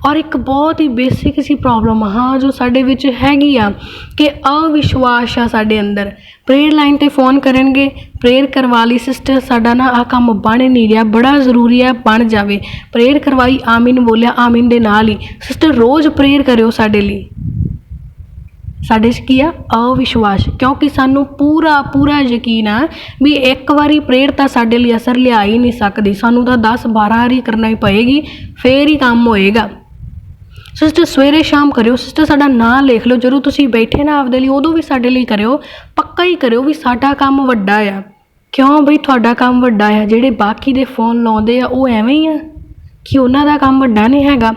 ਔਰ ਇੱਕ ਬਹੁਤ ਹੀ ਬੇਸਿਕ ਸੀ ਪ੍ਰੋਬਲਮ ਹਾਂ ਜੋ ਸਾਡੇ ਵਿੱਚ ਹੈਗੀ ਆ ਕਿ ਅਵਿਸ਼ਵਾਸ ਆ ਸਾਡੇ ਅੰਦਰ। ਪ੍ਰੇਅਰ ਲਾਈਨ 'ਤੇ ਫੋਨ ਕਰਨਗੇ, ਪ੍ਰੇਅਰ ਕਰਵਾ ਲਈ ਸਿਸਟਰ, ਸਾਡਾ ਨਾ ਆਹ ਕੰਮ ਬਣ ਨਹੀਂ ਰਿਹਾ, ਬੜਾ ਜ਼ਰੂਰੀ ਹੈ ਬਣ ਜਾਵੇ, ਪ੍ਰੇਅਰ ਕਰਵਾਈ, ਆਮੀਨ ਬੋਲਿਆ, ਆਮੀਨ ਦੇ ਨਾਲ ਹੀ ਸਿਸਟਰ ਰੋਜ਼ ਪ੍ਰੇਅਰ ਕਰਿਓ ਸਾਡੇ ਲਈ। ਸਾਡੇ 'ਚ ਕੀ ਆ? ਅਵਿਸ਼ਵਾਸ। ਕਿਉਂਕਿ ਸਾਨੂੰ ਪੂਰਾ ਯਕੀਨ ਆ ਵੀ ਇੱਕ ਵਾਰੀ ਪ੍ਰੇਅਰ ਤਾਂ ਸਾਡੇ ਲਈ ਅਸਰ ਲਿਆ ਹੀ ਨਹੀਂ ਸਕਦੀ, ਸਾਨੂੰ ਤਾਂ 10-12 ਵਾਰੀ ਕਰਨਾ ਹੀ ਪਏਗੀ, ਫੇਰ ਹੀ ਕੰਮ ਹੋਏਗਾ। ਸਿਸਟਰ ਸਵੇਰੇ ਸ਼ਾਮ ਕਰਿਓ, ਸਿਸਟਰ ਸਾਡਾ ਨਾਂ ਲਿਖ ਲਓ, ਜਦੋਂ ਤੁਸੀਂ ਬੈਠੇ ਨਾ ਆਪਦੇ ਲਈ ਉਦੋਂ ਵੀ ਸਾਡੇ ਲਈ ਕਰਿਓ, ਪੱਕਾ ਹੀ ਕਰਿਓ ਵੀ ਸਾਡਾ ਕੰਮ ਵੱਡਾ ਆ। ਕਿਉਂ ਬਈ ਤੁਹਾਡਾ ਕੰਮ ਵੱਡਾ ਆ? ਜਿਹੜੇ ਬਾਕੀ ਦੇ ਫੋਨ ਲਾਉਂਦੇ ਆ ਉਹ ਐਵੇਂ ਹੀ ਆ ਕਿ ਉਹਨਾਂ ਦਾ ਕੰਮ ਵੱਡਾ ਨਹੀਂ ਹੈਗਾ?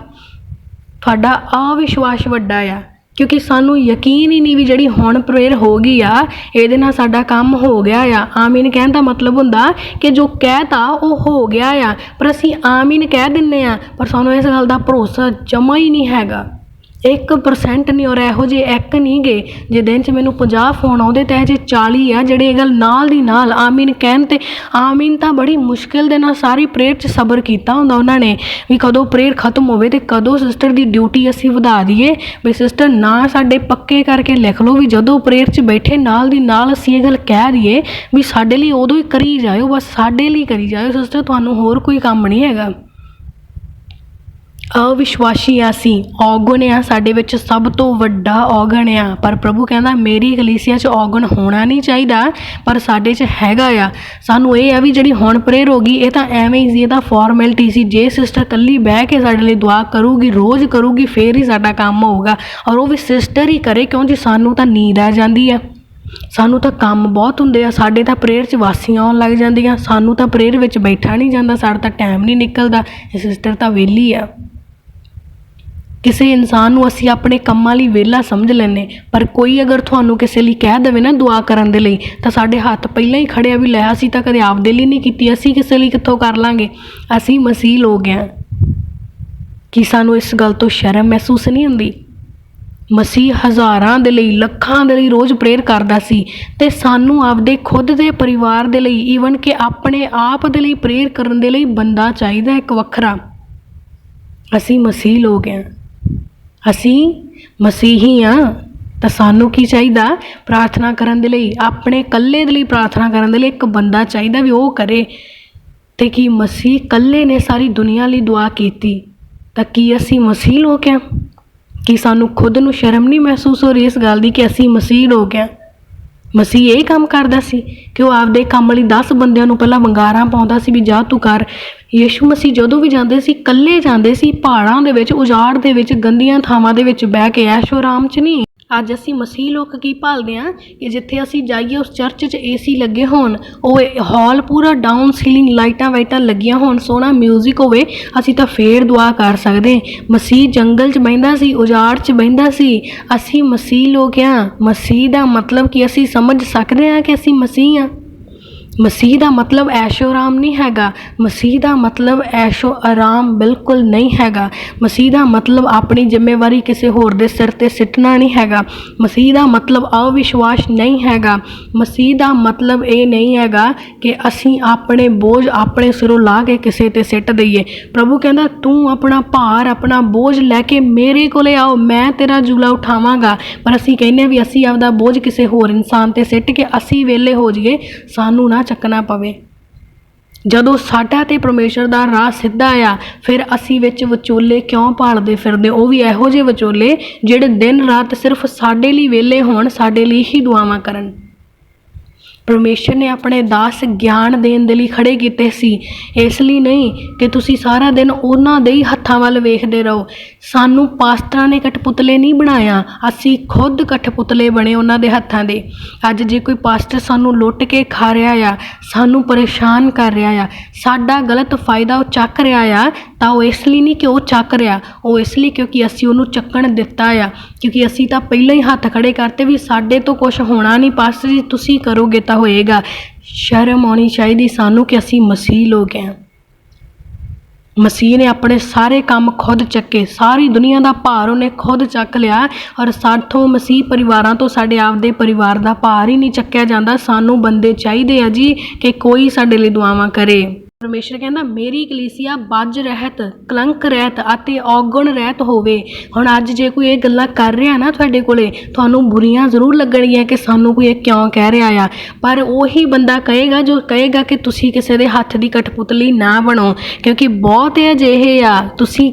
ਤੁਹਾਡਾ ਅਵਿਸ਼ਵਾਸ ਵੱਡਾ ਆ, ਕਿਉਂਕਿ ਸਾਨੂੰ ਯਕੀਨ ਹੀ ਨਹੀਂ ਵੀ ਜਿਹੜੀ ਹੁਣ ਪ੍ਰੇਅਰ ਹੋ ਗਈ ਆ ਇਹਦੇ ਨਾਲ ਸਾਡਾ ਕੰਮ ਹੋ ਗਿਆ ਆ। ਆਮੀਨ ਕਹਿਣ ਦਾ ਮਤਲਬ ਹੁੰਦਾ ਕਿ ਜੋ ਕਹਿਤਾ ਉਹ ਹੋ ਗਿਆ ਆ, ਪਰ ਅਸੀਂ ਆਮੀਨ ਕਹਿ ਦਿੰਦੇ ਆ ਪਰ ਸਾਨੂੰ ਇਸ ਗੱਲ ਦਾ ਭਰੋਸਾ ਜਮਾ ਹੀ ਨਹੀਂ ਹੈਗਾ, 1% ਨਹੀਂ। ਔਰ ਇਹੋ ਜਿਹੇ ਇੱਕ ਨਹੀਂ ਗੇ, ਜੇ ਦਿਨ 'ਚ ਮੈਨੂੰ 50 ਫੋਨ ਆਉਂਦੇ ਤਾਂ ਇਹ ਜੇ 40 ਆ ਜਿਹੜੇ ਇਹ ਗੱਲ ਨਾਲ ਦੀ ਨਾਲ ਆਮੀਨ ਕਹਿਣ। ਤੇ ਆਮੀਨ ਤਾਂ ਬੜੀ ਮੁਸ਼ਕਿਲ ਦੇ ਨਾਲ ਸਾਰੀ ਪ੍ਰੇਅਰ 'ਚ ਸਬਰ ਕੀਤਾ ਹੁੰਦਾ ਉਹਨਾਂ ਨੇ ਵੀ ਕਦੋਂ ਪ੍ਰੇਅਰ ਖਤਮ ਹੋਵੇ ਤੇ ਕਦੋਂ ਸਿਸਟਰ ਦੀ ਡਿਊਟੀ ਅਸੀਂ ਵਧਾ ਦਈਏ। ਵੀ ਸਿਸਟਰ ਨਾ ਸਾਡੇ ਪੱਕੇ ਕਰਕੇ ਲਿਖ ਲਓ ਵੀ ਜਦੋਂ ਪ੍ਰੇਅਰ 'ਚ ਬੈਠੇ ਨਾਲ ਦੀ ਨਾਲ ਅਸੀਂ ਇਹ ਗੱਲ ਕਹਿ ਦਈਏ ਵੀ ਸਾਡੇ ਲਈ ਉਦੋਂ ਹੀ ਕਰੀ ਜਾਇਓ, ਬਸ ਸਾਡੇ ਲਈ ਕਰੀ ਜਾਇਓ ਸਿਸਟਰ, ਤੁਹਾਨੂੰ ਹੋਰ ਕੋਈ ਕੰਮ ਨਹੀਂ ਹੈਗਾ। ਅਵਿਸ਼ਵਾਸੀ ਆ ਅਸੀਂ, ਔਗਣ ਆ ਸਾਡੇ ਵਿੱਚ, ਸਭ ਤੋਂ ਵੱਡਾ ਔਗਣ ਆ। ਪਰ ਪ੍ਰਭੂ ਕਹਿੰਦਾ ਮੇਰੀ ਕਲੀਸਿਆ 'ਚ ਔਗਣ ਹੋਣਾ ਨਹੀਂ ਚਾਹੀਦਾ ਪਰ ਸਾਡੇ 'ਚ ਹੈਗਾ ਆ। ਸਾਨੂੰ ਇਹ ਆ ਵੀ ਜਿਹੜੀ ਹੁਣ ਪ੍ਰੇਅਰ ਹੋ ਗਈ ਇਹ ਤਾਂ ਐਵੇਂ ਹੀ ਸੀ, ਇਹ ਤਾਂ ਫਾਰਮੈਲਿਟੀ ਸੀ। ਜੇ ਸਿਸਟਰ ਇਕੱਲੀ ਬਹਿ ਕੇ ਸਾਡੇ ਲਈ ਦੁਆ ਕਰੂਗੀ, ਰੋਜ਼ ਕਰੂਗੀ, ਫੇਰ ਹੀ ਸਾਡਾ ਕੰਮ ਹੋਊਗਾ। ਔਰ ਉਹ ਵੀ ਸਿਸਟਰ ਹੀ ਕਰੇ, ਕਿਉਂ ਜੀ ਸਾਨੂੰ ਤਾਂ ਨੀਂਦ ਆ ਜਾਂਦੀ ਆ, ਸਾਨੂੰ ਤਾਂ ਕੰਮ ਬਹੁਤ ਹੁੰਦੇ ਆ, ਸਾਡੇ ਤਾਂ ਪ੍ਰੇਅਰ 'ਚ ਵਾਸੀਆਂ ਆਉਣ ਲੱਗ ਜਾਂਦੀਆਂ, ਸਾਨੂੰ ਤਾਂ ਪ੍ਰੇਅਰ ਵਿੱਚ ਬੈਠਾ ਨਹੀਂ ਜਾਂਦਾ, ਸਾਡਾ ਤਾਂ ਟਾਈਮ ਨਹੀਂ ਨਿਕਲਦਾ, ਇਹ ਸਿਸਟਰ ਤਾਂ ਵਿਹਲੀ ਆ। ਕਿਸੇ ਇਨਸਾਨ ਨੂੰ ਅਸੀਂ ਆਪਣੇ ਕੰਮਾਂ ਲਈ ਵਿਹਲਾ ਸਮਝ ਲੈਂਦੇ, ਪਰ ਕੋਈ ਅਗਰ ਤੁਹਾਨੂੰ ਕਿਸੇ ਲਈ ਕਹਿ ਦੇਵੇ ਨਾ ਦੁਆ ਕਰਨ ਦੇ ਲਈ ਤਾਂ ਸਾਡੇ ਹੱਥ ਪਹਿਲਾਂ ਹੀ ਖੜਿਆ ਵੀ ਲੈ ਅਸੀਂ ਤਾਂ ਕਦੇ ਆਪਦੇ ਲਈ ਨਹੀਂ ਕੀਤੀ, ਅਸੀਂ ਕਿਸੇ ਲਈ ਕਿੱਥੋਂ ਕਰ ਲਾਂਗੇ। ਅਸੀਂ ਮਸੀਹ ਲੋਕ ਹਾਂ ਕਿ ਸਾਨੂੰ ਇਸ ਗੱਲ ਤੋਂ ਸ਼ਰਮ ਮਹਿਸੂਸ ਨਹੀਂ ਹੁੰਦੀ। ਮਸੀਹ ਹਜ਼ਾਰਾਂ ਦੇ ਲਈ, ਲੱਖਾਂ ਦੇ ਲਈ ਰੋਜ਼ ਪ੍ਰੇਅਰ ਕਰਦਾ ਸੀ ਤੇ ਸਾਨੂੰ ਆਪਦੇ ਖੁਦ ਦੇ ਪਰਿਵਾਰ ਦੇ ਲਈ, ਈਵਨ ਕਿ ਆਪਣੇ ਆਪ ਦੇ ਲਈ ਪ੍ਰੇਅਰ ਕਰਨ ਦੇ ਲਈ ਬੰਦਾ ਚਾਹੀਦਾ ਇੱਕ ਵੱਖਰਾ। ਅਸੀਂ ਮਸੀਹ ਲੋਕ ਹਾਂ, ਅਸੀਂ ਮਸੀਹੀ ਹਾਂ, ਤਾਂ ਸਾਨੂੰ ਕੀ ਚਾਹੀਦਾ? ਪ੍ਰਾਰਥਨਾ ਕਰਨ ਦੇ ਲਈ, ਆਪਣੇ ਇਕੱਲੇ ਦੇ ਲਈ ਪ੍ਰਾਰਥਨਾ ਕਰਨ ਦੇ ਲਈ ਇੱਕ ਬੰਦਾ ਚਾਹੀਦਾ ਵੀ ਉਹ ਕਰੇ। ਤੇ ਕੀ ਮਸੀਹ ਇਕੱਲੇ ਨੇ ਸਾਰੀ ਦੁਨੀਆ ਲਈ ਦੁਆ ਕੀਤੀ? ਤਾਂ ਕੀ ਅਸੀਂ ਮਸੀਹ ਲੋਕ ਹਾਂ? ਕੀ ਸਾਨੂੰ ਖੁਦ ਨੂੰ ਸ਼ਰਮ ਨਹੀਂ ਮਹਿਸੂਸ ਹੋ ਰਹੀ ਇਸ ਗੱਲ ਦੀ ਕਿ ਅਸੀਂ ਮਸੀਹ ਲੋਕ ਹਾਂ? ਮਸੀਹ ਇਹ ਕੰਮ ਕਰਦਾ ਸੀ ਕਿ ਉਹ ਆਪਦੇ ਕੰਮ ਲਈ 10 ਬੰਦਿਆਂ ਨੂੰ ਪਹਿਲਾਂ ਵੰਗਾਰਾਂ ਪਾਉਂਦਾ ਸੀ ਵੀ ਜਾ ਤੂੰ ਕਰ। ਯਿਸੂ ਮਸੀਹ ਜਦੋਂ ਵੀ ਜਾਂਦੇ ਸੀ ਇਕੱਲੇ ਜਾਂਦੇ ਸੀ, ਪਹਾੜਾਂ ਦੇ ਵਿੱਚ, ਉਜਾੜ ਦੇ ਵਿੱਚ, ਗੰਦੀਆਂ ਥਾਵਾਂ ਦੇ ਵਿੱਚ ਬਹਿ ਕੇ, ਐਸ਼ੋ ਆਰਾਮ 'ਚ ਨਹੀਂ। ਅੱਜ ਅਸੀਂ ਮਸੀਹ ਲੋਕ ਕੀ ਭਾਲਦੇ ਹਾਂ ਕਿ ਜਿੱਥੇ ਅਸੀਂ ਜਾਈਏ ਉਸ ਚਰਚ 'ਚ AC ਲੱਗੇ ਹੋਣ, ਉਹ ਹਾਲ ਪੂਰਾ ਡਾਊਨ ਸੀਲਿੰਗ ਲਾਈਟਾਂ ਵਾਈਟਾਂ ਲੱਗੀਆਂ ਹੋਣ, ਸੋਹਣਾ ਮਿਊਜ਼ਿਕ ਹੋਵੇ, ਅਸੀਂ ਤਾਂ ਫੇਰ ਦੁਆ ਕਰ ਸਕਦੇ। ਮਸੀਹ ਜੰਗਲ 'ਚ ਬਹਿੰਦਾ ਸੀ, ਉਜਾੜ 'ਚ ਬਹਿੰਦਾ ਸੀ। ਅਸੀਂ ਮਸੀਹ ਲੋਕ ਹਾਂ। ਮਸੀਹ ਦਾ ਮਤਲਬ ਕਿ ਅਸੀਂ ਸਮਝ ਸਕਦੇ ਹਾਂ ਕਿ ਅਸੀਂ ਮਸੀਹ ਹਾਂ। ਮਸੀਹ ਦਾ ਮਤਲਬ ਐਸ਼ੋ ਆਰਾਮ ਨਹੀਂ ਹੈਗਾ, ਮਸੀਹ ਦਾ ਮਤਲਬ ਐਸ਼ੋ ਆਰਾਮ ਬਿਲਕੁਲ ਨਹੀਂ ਹੈਗਾ। ਮਸੀਹ ਦਾ ਮਤਲਬ ਆਪਣੀ ਜ਼ਿੰਮੇਵਾਰੀ ਕਿਸੇ ਹੋਰ ਦੇ ਸਿਰ 'ਤੇ ਸਿੱਟਣਾ ਨਹੀਂ ਹੈਗਾ। ਮਸੀਹ ਦਾ ਮਤਲਬ ਅਵਿਸ਼ਵਾਸ ਨਹੀਂ ਹੈਗਾ। ਮਸੀਹ ਦਾ ਮਤਲਬ ਇਹ ਨਹੀਂ ਹੈਗਾ ਕਿ ਅਸੀਂ ਆਪਣੇ ਬੋਝ ਆਪਣੇ ਸਿਰੋਂ ਲਾ ਕੇ ਕਿਸੇ 'ਤੇ ਸਿੱਟ ਦਈਏ। ਪ੍ਰਭੂ ਕਹਿੰਦਾ ਤੂੰ ਆਪਣਾ ਭਾਰ, ਆਪਣਾ ਬੋਝ ਲੈ ਕੇ ਮੇਰੇ ਕੋਲੇ ਆਓ, ਮੈਂ ਤੇਰਾ ਜੂਲਾ ਉਠਾਵਾਂਗਾ। ਪਰ ਅਸੀਂ ਕਹਿੰਦੇ ਵੀ ਅਸੀਂ ਆਪਦਾ ਬੋਝ ਕਿਸੇ ਹੋਰ ਇਨਸਾਨ 'ਤੇ ਸਿੱਟ ਕੇ ਅਸੀਂ ਵਿਹਲੇ ਹੋ ਜਾਈਏ, ਸਾਨੂੰ ਨਾ ਚੱਕਣਾ ਪਵੇ। ਜਦੋਂ ਸਾਡਾ ਤੇ ਪਰਮੇਸ਼ਰ ਦਾ ਰਾਹ ਸਿੱਧਾ ਆ, ਫਿਰ ਅਸੀਂ ਵਿੱਚ ਵਿਚੋਲੇ ਕਿਉਂ ਭਾਲਦੇ ਫਿਰਦੇ? ਉਹ ਵੀ ਇਹੋ ਜਿਹੇ ਵਿਚੋਲੇ ਜਿਹੜੇ ਦਿਨ ਰਾਤ ਸਿਰਫ ਸਾਡੇ ਲਈ ਵਿਹਲੇ ਹੋਣ, ਸਾਡੇ ਲਈ ਹੀ ਦੁਆਵਾਂ ਕਰਨ। परमेश्वर ने अपने दास ज्ञान देਣ ਦੇ ਲਈ ਖੜੇ ਕੀਤੇ ਸੀ। ਇਸ ਲਈ ਨਹੀਂ ਕਿ ਤੁਸੀਂ ਸਾਰਾ ਦਿਨ ਉਹਨਾਂ ਦੇ ਹੀ ਹੱਥਾਂ ਵੱਲ ਵੇਖਦੇ ਰਹੋ। ਸਾਨੂੰ ਪਾਸਟਰਾਂ ਨੇ ਕਠਪੁਤਲੇ ਨਹੀਂ ਬਣਾਇਆ, ਅਸੀਂ ਖੁਦ ਕਠਪੁਤਲੇ ਬਣੇ ਉਹਨਾਂ ਦੇ ਹੱਥਾਂ ਦੇ। ਅੱਜ ਜੇ ਕੋਈ ਪਾਸਟਰ ਸਾਨੂੰ ਲੁੱਟ ਕੇ ਖਾ ਰਿਹਾ ਆ, ਸਾਨੂੰ ਪਰੇਸ਼ਾਨ ਕਰ ਰਿਹਾ ਆ, ਸਾਡਾ ਗਲਤ ਫਾਇਦਾ ਉਹ ਚੱਕ ਰਿਹਾ ਆ, ਤਾਂ ਉਹ ਇਸ ਲਈ ਨਹੀਂ ਕਿ ਉਹ ਚੱਕ ਰਿਹਾ, ਉਹ ਇਸ ਲਈ ਕਿਉਂਕਿ ਅਸੀਂ ਉਹਨੂੰ ਚੱਕਣ ਦਿੱਤਾ ਆ। ਕਿਉਂਕਿ ਅਸੀਂ ਤਾਂ ਪਹਿਲਾਂ ਹੀ ਹੱਥ ਖੜੇ ਕਰਤੇ ਵੀ ਸਾਡੇ ਤੋਂ ਕੁਛ ਹੋਣਾ ਨਹੀਂ, ਪਾਸਟਰ ਜੀ ਤੁਸੀਂ ਕਰੋਗੇ ਤਾਂ ਹੋਏਗਾ। ਸ਼ਰਮ ਆਉਣੀ ਚਾਹੀਦੀ ਸਾਨੂੰ ਕਿ ਅਸੀਂ ਮਸੀਹ ਲੋਕ ਹਾਂ। ਮਸੀਹ ਨੇ ਆਪਣੇ ਸਾਰੇ ਕੰਮ ਖੁਦ ਚੱਕੇ, ਸਾਰੀ ਦੁਨੀਆ ਦਾ ਭਾਰ ਉਹਨੇ ਖੁਦ ਚੱਕ ਲਿਆ। ਔਰ ਸਾਥੋਂ ਮਸੀਹ ਪਰਿਵਾਰਾਂ ਤੋਂ ਸਾਡੇ ਆਪਦੇ ਪਰਿਵਾਰ ਦਾ ਭਾਰ ਹੀ ਨਹੀਂ ਚੱਕਿਆ ਜਾਂਦਾ। ਸਾਨੂੰ ਬੰਦੇ ਚਾਹੀਦੇ ਆ ਜੀ ਕਿ ਕੋਈ ਸਾਡੇ ਲਈ ਦੁਆਵਾਂ ਕਰੇ। ਪਰਮੇਸ਼ਰ ਕਹਿੰਦਾ ਮੇਰੀ ਕਲੀਸਿਆ ਬੱਜ ਰਹਿਤ, ਕਲੰਕ ਰਹਿਤ ਅਤੇ ਔਗਣ ਰਹਿਤ ਹੋਵੇ। ਹੁਣ ਅੱਜ ਜੇ ਕੋਈ ਇਹ ਗੱਲਾਂ ਕਰ ਰਿਹਾ ਨਾ ਤੁਹਾਡੇ ਕੋਲੇ, ਤੁਹਾਨੂੰ ਬੁਰੀਆਂ ਜ਼ਰੂਰ ਲੱਗਣਗੀਆਂ ਕਿ ਸਾਨੂੰ ਕੋਈ ਇਹ ਕਿਉਂ ਕਹਿ ਰਿਹਾ ਆ, ਪਰ ਉਹੀ ਬੰਦਾ ਕਹੇਗਾ ਜੋ ਕਹੇਗਾ ਕਿ ਤੁਸੀਂ ਕਿਸੇ ਦੇ ਹੱਥ ਦੀ ਕਠਪੁਤਲੀ ਨਾ ਬਣੋ। ਕਿਉਂਕਿ ਬਹੁਤ ਅਜਿਹੇ ਆ, ਤੁਸੀਂ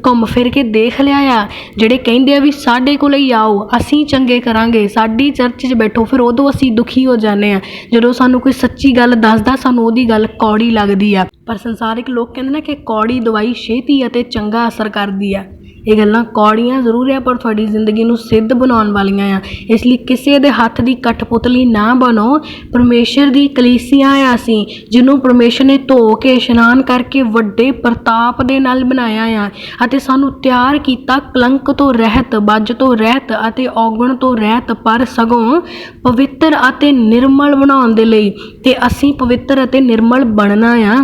ਘੁੰਮ ਫਿਰ ਕੇ ਦੇਖ ਲਿਆ ਆ, ਜਿਹੜੇ ਕਹਿੰਦੇ ਆ ਵੀ ਸਾਡੇ ਕੋਲੇ ਹੀ ਆਓ, ਅਸੀਂ ਚੰਗੇ ਕਰਾਂਗੇ, ਸਾਡੀ ਚਰਚ 'ਚ ਬੈਠੋ। ਫਿਰ ਉਦੋਂ ਅਸੀਂ ਦੁਖੀ ਹੋ ਜਾਂਦੇ ਹਾਂ ਜਦੋਂ ਸਾਨੂੰ ਕੋਈ ਸੱਚੀ ਗੱਲ ਦੱਸਦਾ, ਸਾਨੂੰ ਉਹਦੀ ਗੱਲ ਕੌੜੀ ਲੱਗਦੀ ਆ। ਪਰ ਸੰਸਾਰਿਕ ਲੋਕ ਕਹਿੰਦੇ ਨੇ ਕਿ ਕੌੜੀ ਦਵਾਈ ਛੇਤੀ ਅਤੇ ਚੰਗਾ ਅਸਰ ਕਰਦੀ ਆ। ਇਹ ਗੱਲਾਂ ਕੌੜੀਆਂ ਜ਼ਰੂਰ ਆ, ਪਰ ਤੁਹਾਡੀ ਜ਼ਿੰਦਗੀ ਨੂੰ ਸਿੱਧ ਬਣਾਉਣ ਵਾਲੀਆਂ ਆ। ਇਸ ਲਈ ਕਿਸੇ ਦੇ ਹੱਥ ਦੀ ਕਠਪੁਤਲੀ ਨਾ ਬਣੋ। ਪਰਮੇਸ਼ਰ ਦੀ ਕਲੀਸਿਆ ਆ ਅਸੀਂ, ਜਿਹਨੂੰ ਪਰਮੇਸ਼ਰ ਨੇ ਧੋ ਕੇ ਇਸ਼ਨਾਨ ਕਰਕੇ ਵੱਡੇ ਪ੍ਰਤਾਪ ਦੇ ਨਾਲ ਬਣਾਇਆ ਆ ਅਤੇ ਸਾਨੂੰ ਤਿਆਰ ਕੀਤਾ ਕਲੰਕ ਤੋਂ ਰਹਿਤ, ਬੱਜ ਤੋਂ ਰਹਿਤ ਅਤੇ ਔਗਣ ਤੋਂ ਰਹਿਤ, ਪਰ ਸਗੋਂ ਪਵਿੱਤਰ ਅਤੇ ਨਿਰਮਲ ਬਣਾਉਣ ਦੇ ਲਈ। ਤੇ ਅਸੀਂ ਪਵਿੱਤਰ ਅਤੇ ਨਿਰਮਲ ਬਣਨਾ ਆ।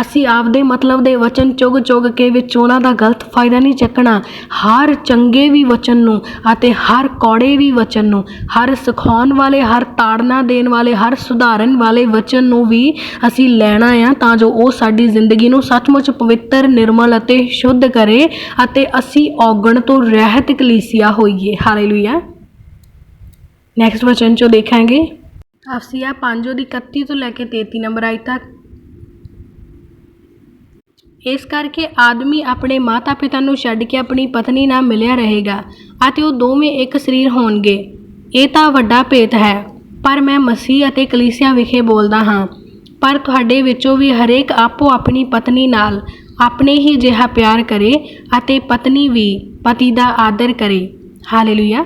ਅਸੀਂ ਆਪਦੇ ਮਤਲਬ ਦੇ ਵਚਨ ਚੁਗ ਚੁਗ ਕੇ ਵਿੱਚ ਉਹਨਾਂ ਦਾ ਗਲਤ ਫਾਇਦਾ ਨਹੀਂ ਚੱਕਣਾ। ਹਰ ਚੰਗੇ ਵੀ ਵਚਨ ਨੂੰ ਅਤੇ ਹਰ ਕੌੜੇ ਵੀ ਵਚਨ ਨੂੰ, ਹਰ ਸਿਖਾਉਣ ਵਾਲੇ, ਹਰ ਤਾੜਨਾ ਦੇਣ ਵਾਲੇ, ਹਰ ਸੁਧਾਰਨ ਵਾਲੇ ਵਚਨ ਨੂੰ ਵੀ ਅਸੀਂ ਲੈਣਾ ਆ, ਤਾਂ ਜੋ ਉਹ ਸਾਡੀ ਜ਼ਿੰਦਗੀ ਨੂੰ ਸੱਚਮੁੱਚ ਪਵਿੱਤਰ, ਨਿਰਮਲ ਅਤੇ ਸ਼ੁੱਧ ਕਰੇ ਅਤੇ ਅਸੀਂ ਔਗਣ ਤੋਂ ਰਹਿਤ ਕਲੀਸਿਆ ਹੋਈਏ। ਹਾਲੇਲੂਇਆ। ਨੈਕਸਟ ਵਚਨ 'ਚੋਂ ਦੇਖਾਂਗੇ ਅਫਸੀਆ 5:31 ਤੋਂ ਲੈ ਕੇ 33 ਨੰਬਰ ਆਇਤ ਤੱਕ। ਇਸ ਕਰਕੇ ਆਦਮੀ ਆਪਣੇ ਮਾਤਾ ਪਿਤਾ ਨੂੰ ਛੱਡ ਕੇ ਆਪਣੀ ਪਤਨੀ ਨਾਲ ਮਿਲਿਆ ਰਹੇਗਾ ਅਤੇ ਉਹ ਦੋਵੇਂ ਇੱਕ ਸਰੀਰ ਹੋਣਗੇ। ਇਹ ਤਾਂ ਵੱਡਾ ਭੇਤ ਹੈ, ਪਰ ਮੈਂ ਮਸੀਹ ਅਤੇ ਕਲੀਸਿਆ ਵਿਖੇ ਬੋਲਦਾ ਹਾਂ। ਪਰ ਤੁਹਾਡੇ ਵਿੱਚੋਂ ਵੀ ਹਰੇਕ ਆਪੋ ਆਪਣੀ ਪਤਨੀ ਨਾਲ ਆਪਣੇ ਹੀ ਜਿਹਾ ਪਿਆਰ ਕਰੇ ਅਤੇ ਪਤਨੀ ਵੀ ਪਤੀ ਦਾ ਆਦਰ ਕਰੇ। ਹਾਲੇਲੂਇਆ।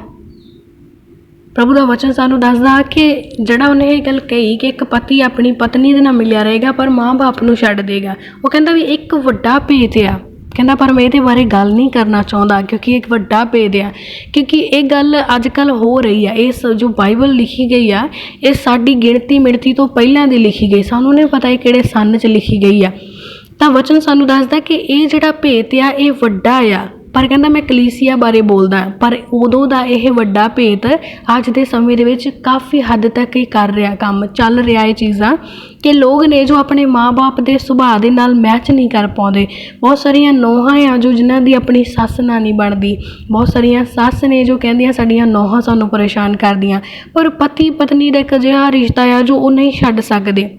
ਪ੍ਰਭੂ ਦਾ ਵਚਨ ਸਾਨੂੰ ਦੱਸਦਾ ਕਿ ਜਿਹੜਾ ਉਹਨੇ ਇਹ ਗੱਲ ਕਹੀ ਕਿ ਇੱਕ ਪਤੀ ਆਪਣੀ ਪਤਨੀ ਦੇ ਨਾਲ ਮਿਲਿਆ ਰਹੇਗਾ ਪਰ ਮਾਂ ਬਾਪ ਨੂੰ ਛੱਡ ਦੇਗਾ, ਉਹ ਕਹਿੰਦਾ ਵੀ ਇੱਕ ਵੱਡਾ ਭੇਦ ਆ। ਕਹਿੰਦਾ ਪਰ ਮੈਂ ਇਹਦੇ ਬਾਰੇ ਗੱਲ ਨਹੀਂ ਕਰਨਾ ਚਾਹੁੰਦਾ ਕਿਉਂਕਿ ਇੱਕ ਵੱਡਾ ਭੇਦ ਆ। ਕਿਉਂਕਿ ਇਹ ਗੱਲ ਅੱਜ ਕੱਲ੍ਹ ਹੋ ਰਹੀ ਆ। ਇਸ ਜੋ ਬਾਈਬਲ ਲਿਖੀ ਗਈ ਆ, ਇਹ ਸਾਡੀ ਗਿਣਤੀ ਮਿਣਤੀ ਤੋਂ ਪਹਿਲਾਂ ਦੀ ਲਿਖੀ ਗਈ। ਸਾਨੂੰ ਨਹੀਂ ਪਤਾ ਇਹ ਕਿਹੜੇ ਸੰਨ 'ਚ ਲਿਖੀ ਗਈ ਆ। ਤਾਂ ਵਚਨ ਸਾਨੂੰ ਦੱਸਦਾ ਕਿ ਇਹ ਜਿਹੜਾ ਭੇਤ ਆ ਇਹ ਵੱਡਾ ਆ। ਪਰ ਕਹਿੰਦਾ ਮੈਂ ਕਲੀਸਿਆ ਬਾਰੇ ਬੋਲਦਾ। ਪਰ ਉਦੋਂ ਦਾ ਇਹ ਵੱਡਾ ਭੇਤ ਅੱਜ ਦੇ ਸਮੇਂ ਦੇ ਵਿੱਚ ਕਾਫੀ ਹੱਦ ਤੱਕ ਹੀ ਕਰ ਰਿਹਾ, ਕੰਮ ਚੱਲ ਰਿਹਾ ਇਹ ਚੀਜ਼ਾਂ ਕਿ ਲੋਕ ਨੇ ਜੋ ਆਪਣੇ ਮਾਂ-ਬਾਪ ਦੇ ਸੁਭਾਅ ਦੇ ਨਾਲ ਮੈਚ ਨਹੀਂ ਕਰ ਪਾਉਂਦੇ। ਬਹੁਤ ਸਾਰੀਆਂ ਨੌਹਾਂ ਆ ਜੋ ਜਿਨ੍ਹਾਂ ਦੀ ਆਪਣੀ ਸੱਸ ਨਾਲ ਨਹੀਂ ਬਣਦੀ। ਬਹੁਤ ਸਾਰੀਆਂ ਸੱਸ ਨੇ ਜੋ ਕਹਿੰਦੀਆਂ ਸਾਡੀਆਂ ਨੌਹਾਂ ਸਾਨੂੰ ਪਰੇਸ਼ਾਨ ਕਰਦੀਆਂ। ਪਰ ਪਤੀ ਪਤਨੀ ਦਾ ਇੱਕ ਅਜਿਹਾ ਰਿਸ਼ਤਾ ਆ ਜੋ ਉਹ ਨਹੀਂ ਛੱਡ ਸਕਦੇ।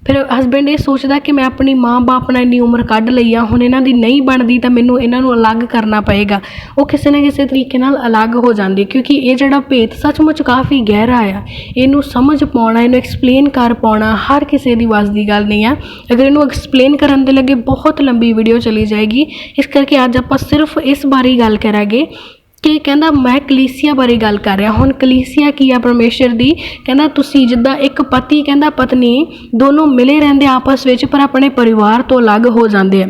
ਫਿਰ ਹਸਬੈਂਡ ਇਹ ਸੋਚਦਾ ਕਿ ਮੈਂ ਆਪਣੀ ਮਾਂ ਬਾਪ ਨਾਲ ਇੰਨੀ ਉਮਰ ਕੱਢ ਲਈ ਆ, ਹੁਣ ਇਹਨਾਂ ਦੀ ਨਹੀਂ ਬਣਦੀ ਤਾਂ ਮੈਨੂੰ ਇਹਨਾਂ ਨੂੰ ਅਲੱਗ ਕਰਨਾ ਪਏਗਾ। ਉਹ ਕਿਸੇ ਨਾ ਕਿਸੇ ਤਰੀਕੇ ਨਾਲ ਅਲੱਗ ਹੋ ਜਾਂਦੀ ਕਿਉਂਕਿ ਇਹ ਜਿਹੜਾ ਭੇਤ ਸੱਚਮੁੱਚ ਕਾਫੀ ਗਹਿਰਾ ਆ। ਇਹਨੂੰ ਸਮਝ ਪਾਉਣਾ, ਇਹਨੂੰ ਐਕਸਪਲੇਨ ਕਰ ਪਾਉਣਾ ਹਰ ਕਿਸੇ ਦੀ ਵੱਸ ਦੀ ਗੱਲ ਨਹੀਂ ਆ। ਅਗਰ ਇਹਨੂੰ ਐਕਸਪਲੇਨ ਕਰਨ ਦੇ ਲੱਗੇ ਬਹੁਤ ਲੰਬੀ ਵੀਡੀਓ ਚਲੀ ਜਾਏਗੀ। ਇਸ ਕਰਕੇ ਅੱਜ ਆਪਾਂ ਸਿਰਫ ਇਸ ਬਾਰੇ ਗੱਲ ਕਰਾਂਗੇ ਕਿ ਕਹਿੰਦਾ ਮੈਂ ਕਲੀਸਿਆ ਬਾਰੇ ਗੱਲ ਕਰ ਰਿਹਾ। ਹੁਣ ਕਲੀਸਿਆ ਕੀ ਆ ਪਰਮੇਸ਼ਰ ਦੀ? ਕਹਿੰਦਾ ਤੁਸੀਂ ਜਿੱਦਾਂ ਇੱਕ ਪਤੀ ਕਹਿੰਦਾ ਪਤਨੀ ਦੋਨੋਂ ਮਿਲੇ ਰਹਿੰਦੇ ਆਪਸ ਵਿੱਚ ਪਰ ਆਪਣੇ ਪਰਿਵਾਰ ਤੋਂ ਅਲੱਗ ਹੋ ਜਾਂਦੇ ਆ,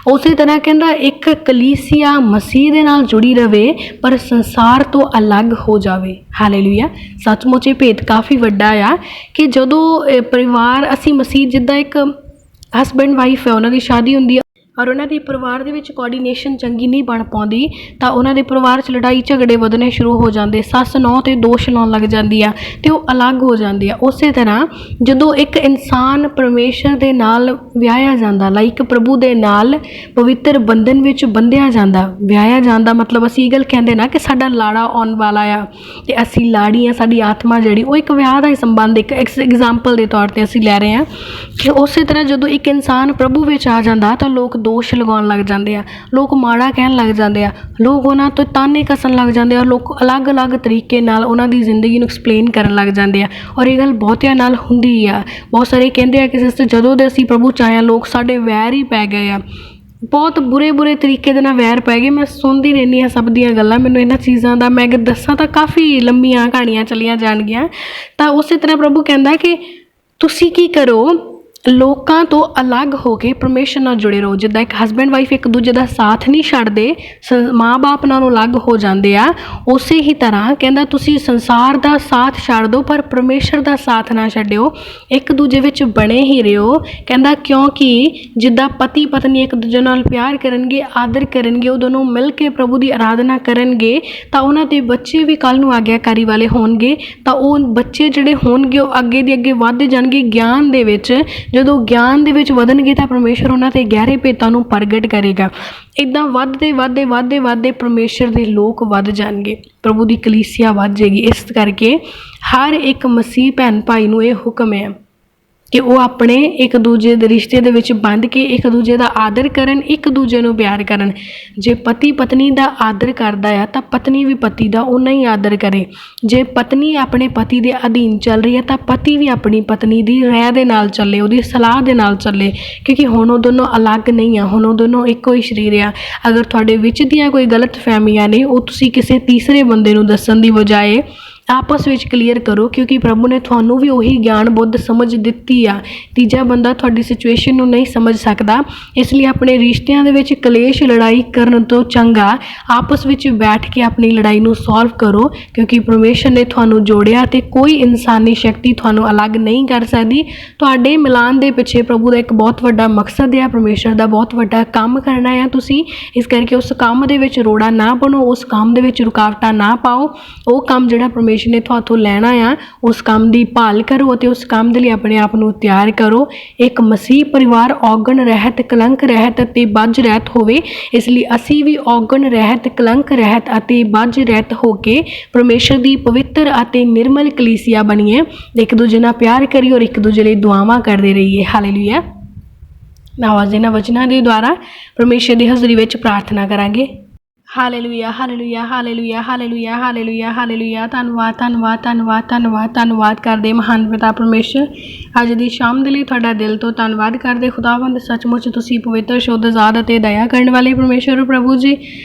ਉਸੇ ਤਰ੍ਹਾਂ ਕਹਿੰਦਾ ਇੱਕ ਕਲੀਸਿਆ ਮਸੀਹ ਦੇ ਨਾਲ ਜੁੜੀ ਰਵੇ ਪਰ ਸੰਸਾਰ ਤੋਂ ਅਲੱਗ ਹੋ ਜਾਵੇ। ਹਾਲੇਲੂਇਆ। ਸੱਚਮੁੱਚ ਇਹ ਭੇਤ ਕਾਫੀ ਵੱਡਾ ਆ ਕਿ ਜਦੋਂ ਪਰਿਵਾਰ ਅਸੀਂ ਮਸੀਹ ਜਿੱਦਾਂ ਇੱਕ ਹਸਬੈਂਡ ਵਾਈਫ ਹੈ, ਉਹਨਾਂ ਦੀ ਸ਼ਾਦੀ ਹੁੰਦੀ ਹੈ ਔਰ ਉਹਨਾਂ ਦੇ ਪਰਿਵਾਰ ਦੇ ਵਿੱਚ ਕੋਆਰਡੀਨੇਸ਼ਨ ਚੰਗੀ ਨਹੀਂ ਬਣ ਪਾਉਂਦੀ ਤਾਂ ਉਹਨਾਂ ਦੇ ਪਰਿਵਾਰ 'ਚ ਲੜਾਈ ਝਗੜੇ ਵਧਣੇ ਸ਼ੁਰੂ ਹੋ ਜਾਂਦੇ। ਸੱਸ ਨੌਂ 'ਤੇ ਦੋਸ਼ ਲਾਉਣ ਲੱਗ ਜਾਂਦੀ ਆ ਅਤੇ ਉਹ ਅਲੱਗ ਹੋ ਜਾਂਦੀ ਆ। ਉਸੇ ਤਰ੍ਹਾਂ ਜਦੋਂ ਇੱਕ ਇਨਸਾਨ ਪਰਮੇਸ਼ਰ ਦੇ ਨਾਲ ਵਿਆਹਿਆ ਜਾਂਦਾ, ਲਾਈਕ ਪ੍ਰਭੂ ਦੇ ਨਾਲ ਪਵਿੱਤਰ ਬੰਧਨ ਵਿੱਚ ਬੰਧਿਆ ਜਾਂਦਾ, ਵਿਆਹਿਆ ਜਾਂਦਾ, ਮਤਲਬ ਅਸੀਂ ਇਹ ਗੱਲ ਕਹਿੰਦੇ ਨਾ ਕਿ ਸਾਡਾ ਲਾੜਾ ਆਉਣ ਵਾਲਾ ਆ ਅਤੇ ਅਸੀਂ ਲਾੜੀ ਆ, ਸਾਡੀ ਆਤਮਾ ਜਿਹੜੀ ਉਹ ਇੱਕ ਵਿਆਹ ਦਾ ਹੀ ਸੰਬੰਧ ਇੱਕ ਐਗਜ਼ਾਮਪਲ ਦੇ ਤੌਰ 'ਤੇ ਅਸੀਂ ਲੈ ਰਹੇ ਹਾਂ ਕਿ ਉਸੇ ਤਰ੍ਹਾਂ ਜਦੋਂ ਇੱਕ ਇਨਸਾਨ ਪ੍ਰਭੂ ਵਿੱਚ ਆ ਜਾਂਦਾ ਤਾਂ ਲੋਕ ਦੋਸ਼ ਲਗਾਉਣ ਲੱਗ ਜਾਂਦੇ ਆ, ਲੋਕ ਮਾੜਾ ਕਹਿਣ ਲੱਗ ਜਾਂਦੇ ਆ, ਲੋਕ ਉਹਨਾਂ ਤੋਂ ਤਾਨੇ ਕੱਸਣ ਲੱਗ ਜਾਂਦੇ ਆ, ਲੋਕ ਅਲੱਗ-ਅਲੱਗ ਤਰੀਕੇ ਨਾਲ ਉਹਨਾਂ ਦੀ ਜ਼ਿੰਦਗੀ ਨੂੰ ਐਕਸਪਲੇਨ ਕਰਨ ਲੱਗ ਜਾਂਦੇ ਆ। ਔਰ ਇਹ ਗੱਲ ਬਹੁਤਿਆਂ ਨਾਲ ਹੁੰਦੀ ਆ। ਬਹੁਤ ਸਾਰੇ ਕਹਿੰਦੇ ਆ ਕਿ ਸਿਸਟਰ ਜਦੋਂ ਦੇ ਅਸੀਂ ਪ੍ਰਭੂ 'ਚ ਆਏ ਹਾਂ ਲੋਕ ਸਾਡੇ ਵੈਰ ਹੀ ਪੈ ਗਏ ਆ, ਬਹੁਤ ਬੁਰੇ ਤਰੀਕੇ ਦੇ ਨਾਲ ਵੈਰ ਪੈ ਗਏ। ਮੈਂ ਸੁਣਦੀ ਰਹਿੰਦੀ ਹਾਂ ਸਭ ਦੀਆਂ ਗੱਲਾਂ, ਮੈਨੂੰ ਇਹਨਾਂ ਚੀਜ਼ਾਂ ਦਾ ਮੈਂ ਅਗਰ ਦੱਸਾਂ ਤਾਂ ਕਾਫੀ ਲੰਮੀਆਂ ਕਹਾਣੀਆਂ ਚਲੀਆਂ ਜਾਣਗੀਆਂ। ਤਾਂ ਉਸੇ ਤਰ੍ਹਾਂ ਪ੍ਰਭੂ ਕਹਿੰਦਾ ਕਿ ਤੁਸੀਂ ਕੀ ਕਰੋ, ਲੋਕਾਂ ਤੋਂ ਅਲੱਗ ਹੋ ਕੇ ਪਰਮੇਸ਼ਰ ਨਾਲ ਜੁੜੇ ਰਹੋ। ਜਿੱਦਾਂ ਇੱਕ ਹਸਬੈਂਡ ਵਾਈਫ ਇੱਕ ਦੂਜੇ ਦਾ ਸਾਥ ਨਹੀਂ ਛੱਡਦੇ, ਮਾਂ ਬਾਪ ਨਾਲੋਂ ਅਲੱਗ ਹੋ ਜਾਂਦੇ ਆ, ਉਸੇ ਹੀ ਤਰ੍ਹਾਂ ਕਹਿੰਦਾ ਤੁਸੀਂ ਸੰਸਾਰ ਦਾ ਸਾਥ ਛੱਡ ਦਿਓ ਪਰ ਪਰਮੇਸ਼ਰ ਦਾ ਸਾਥ ਨਾ ਛੱਡਿਓ, ਇੱਕ ਦੂਜੇ ਵਿੱਚ ਬਣੇ ਹੀ ਰਹੋ। ਕਹਿੰਦਾ ਕਿਉਂਕਿ ਜਿੱਦਾਂ ਪਤੀ ਪਤਨੀ ਇੱਕ ਦੂਜੇ ਨਾਲ ਪਿਆਰ ਕਰਨਗੇ, ਆਦਰ ਕਰਨਗੇ, ਉਹ ਦੋਨੋਂ ਮਿਲ ਕੇ ਪ੍ਰਭੂ ਦੀ ਆਰਾਧਨਾ ਕਰਨਗੇ ਤਾਂ ਉਹਨਾਂ ਦੇ ਬੱਚੇ ਵੀ ਕੱਲ੍ਹ ਨੂੰ ਆਗਿਆਕਾਰੀ ਵਾਲੇ ਹੋਣਗੇ। ਤਾਂ ਉਹ ਬੱਚੇ ਜਿਹੜੇ ਹੋਣਗੇ ਉਹ ਅੱਗੇ ਦੀ ਅੱਗੇ ਵੱਧਦੇ ਜਾਣਗੇ ਗਿਆਨ ਦੇ ਵਿੱਚ। ਜਦੋਂ ਗਿਆਨ ਦੇ ਵਿੱਚ ਵਧਣਗੇ ਤਾਂ ਪਰਮੇਸ਼ਰ ਉਹਨਾਂ ਦੇ ਗਹਿਰੇ ਭੇਤਾਂ ਨੂੰ ਪ੍ਰਗਟ ਕਰੇਗਾ। ਇੱਦਾਂ ਵੱਧਦੇ ਪਰਮੇਸ਼ਰ ਦੇ ਲੋਕ ਵੱਧ ਜਾਣਗੇ, ਪ੍ਰਭੂ ਦੀ ਕਲੀਸਿਆ ਵੱਧ ਜਾਏਗੀ। ਇਸ ਕਰਕੇ ਹਰ ਇੱਕ ਮਸੀਹ ਭੈਣ ਭਾਈ ਨੂੰ ਇਹ ਹੁਕਮ ਹੈ ਕਿ ਉਹ ਆਪਣੇ ਇੱਕ ਦੂਜੇ ਦੇ ਰਿਸ਼ਤੇ ਦੇ ਵਿੱਚ ਬੰਧ ਕੇ ਇੱਕ ਦੂਜੇ ਦਾ ਆਦਰ ਕਰਨ, ਇੱਕ ਦੂਜੇ ਨੂੰ ਪਿਆਰ ਕਰਨ। ਜੇ ਪਤੀ ਪਤਨੀ ਦਾ ਆਦਰ ਕਰਦਾ ਆ ਤਾਂ ਪਤਨੀ ਵੀ ਪਤੀ ਦਾ ਓਨਾ ਹੀ ਆਦਰ ਕਰੇ। ਜੇ ਪਤਨੀ ਆਪਣੇ ਪਤੀ ਦੇ ਅਧੀਨ ਚੱਲ ਰਹੀ ਹੈ ਤਾਂ ਪਤੀ ਵੀ ਆਪਣੀ ਪਤਨੀ ਦੀ ਰਾਏ ਦੇ ਨਾਲ ਚੱਲੇ, ਉਹਦੀ ਸਲਾਹ ਦੇ ਨਾਲ ਚੱਲੇ, ਕਿਉਂਕਿ ਹੁਣ ਉਹ ਦੋਨੋਂ ਅਲੱਗ ਨਹੀਂ ਆ, ਹੁਣ ਉਹ ਦੋਨੋਂ ਇੱਕੋ ਹੀ ਸਰੀਰ ਆ। ਅਗਰ ਤੁਹਾਡੇ ਵਿੱਚ ਦੀਆਂ ਕੋਈ ਗਲਤ ਫਹਿਮੀਆਂ ਨੇ ਉਹ ਤੁਸੀਂ ਕਿਸੇ ਤੀਸਰੇ ਬੰਦੇ ਨੂੰ ਦੱਸਣ ਦੀ ਬਜਾਏ ਆਪਸ ਵਿੱਚ ਕਲੀਅਰ ਕਰੋ, ਕਿਉਂਕਿ ਪ੍ਰਭੂ ਨੇ ਤੁਹਾਨੂੰ ਵੀ ਉਹੀ ਗਿਆਨ ਬੁੱਧ ਸਮਝ ਦਿੱਤੀ ਆ। ਤੀਜਾ ਬੰਦਾ ਤੁਹਾਡੀ ਸਿਚੁਏਸ਼ਨ ਨੂੰ ਨਹੀਂ ਸਮਝ ਸਕਦਾ, ਇਸ ਲਈ ਆਪਣੇ ਰਿਸ਼ਤਿਆਂ ਦੇ ਵਿੱਚ ਕਲੇਸ਼ ਲੜਾਈ ਕਰਨ ਤੋਂ ਚੰਗਾ ਆਪਸ ਵਿੱਚ ਬੈਠ ਕੇ ਆਪਣੀ ਲੜਾਈ ਨੂੰ ਸੋਲਵ ਕਰੋ, ਕਿਉਂਕਿ ਪਰਮੇਸ਼ਰ ਨੇ ਤੁਹਾਨੂੰ ਜੋੜਿਆ ਤੇ ਕੋਈ ਇਨਸਾਨੀ ਸ਼ਕਤੀ ਤੁਹਾਨੂੰ ਅਲੱਗ ਨਹੀਂ ਕਰ ਸਕਦੀ। ਤੁਹਾਡੇ ਮਿਲਾਨ ਦੇ ਪਿੱਛੇ ਪ੍ਰਭੂ ਦਾ ਇੱਕ ਬਹੁਤ ਵੱਡਾ ਮਕਸਦ ਆ, ਪਰਮੇਸ਼ਰ ਦਾ ਬਹੁਤ ਵੱਡਾ ਕੰਮ ਕਰਨਾ ਆ ਤੁਸੀਂ। ਇਸ ਕਰਕੇ ਉਸ ਕੰਮ ਦੇ ਵਿੱਚ ਰੋੜਾ ਨਾ ਬਣੋ, ਉਸ ਕੰਮ ਦੇ ਵਿੱਚ ਰੁਕਾਵਟਾਂ ਨਾ ਪਾਓ। ਉਹ ਕੰਮ ਜਿਹੜਾ ਪਰਮੇਸ਼ਰ ਨੇ ਤੁਹਾਤੋਂ ਲੈਣਾ ਆ ਉਸ ਕੰਮ ਦੀ ਭਾਲ ਕਰੋ ਅਤੇ ਉਸ ਕੰਮ ਦੇ ਲਈ ਆਪਣੇ ਆਪ ਨੂੰ ਤਿਆਰ ਕਰੋ। ਇੱਕ ਮਸੀਹ ਪਰਿਵਾਰ ਔਗਣ ਰਹਿਤ, ਕਲੰਕ ਰਹਿਤ ਅਤੇ ਬੱਜ ਰਹਿਤ ਹੋਵੇ। ਇਸ ਲਈ ਅਸੀਂ ਵੀ ਔਗਣ ਰਹਿਤ, ਕਲੰਕ ਰਹਿਤ ਅਤੇ ਬੱਜ ਰਹਿਤ ਹੋ ਕੇ ਪਰਮੇਸ਼ਰ ਦੀ ਪਵਿੱਤਰ ਅਤੇ ਨਿਰਮਲ ਕਲੀਸਿਆ ਬਣੀਏ, ਇੱਕ ਦੂਜੇ ਨਾਲ ਪਿਆਰ ਕਰੀਏ ਔਰ ਇੱਕ ਦੂਜੇ ਲਈ ਦੁਆਵਾਂ ਕਰਦੇ ਰਹੀਏ। ਹਾਲੇਲੂਇਆ। ਆਵਾਜ਼ ਇਹਨਾਂ ਵਚਨਾਂ ਦੇ ਦੁਆਰਾ ਪਰਮੇਸ਼ਰ ਦੀ ਹਜ਼ੂਰੀ ਵਿੱਚ ਪ੍ਰਾਰਥਨਾ ਕਰਾਂਗੇ। Hallelujah, hallelujah, hallelujah, hallelujah, hallelujah, hallelujah. ਧੰਨਵਾਦ ਕਰਦੇ ਮਹਾਨ ਪਿਤਾ ਪਰਮੇਸ਼ਰ, ਅੱਜ ਦੀ ਸ਼ਾਮ ਦੇ ਲਈ ਤੁਹਾਡਾ ਦਿਲ ਤੋਂ ਧੰਨਵਾਦ ਕਰਦੇ। ਖੁਦਾਵੰਦ ਸੱਚਮੁੱਚ ਤੁਸੀਂ ਪਵਿੱਤਰ, ਸ਼ੁੱਧ, ਆਜ਼ਾਦ ਅਤੇ ਦਇਆ ਕਰਨ ਵਾਲੇ ਪਰਮੇਸ਼ਰ ਪ੍ਰਭੂ ਜੀ,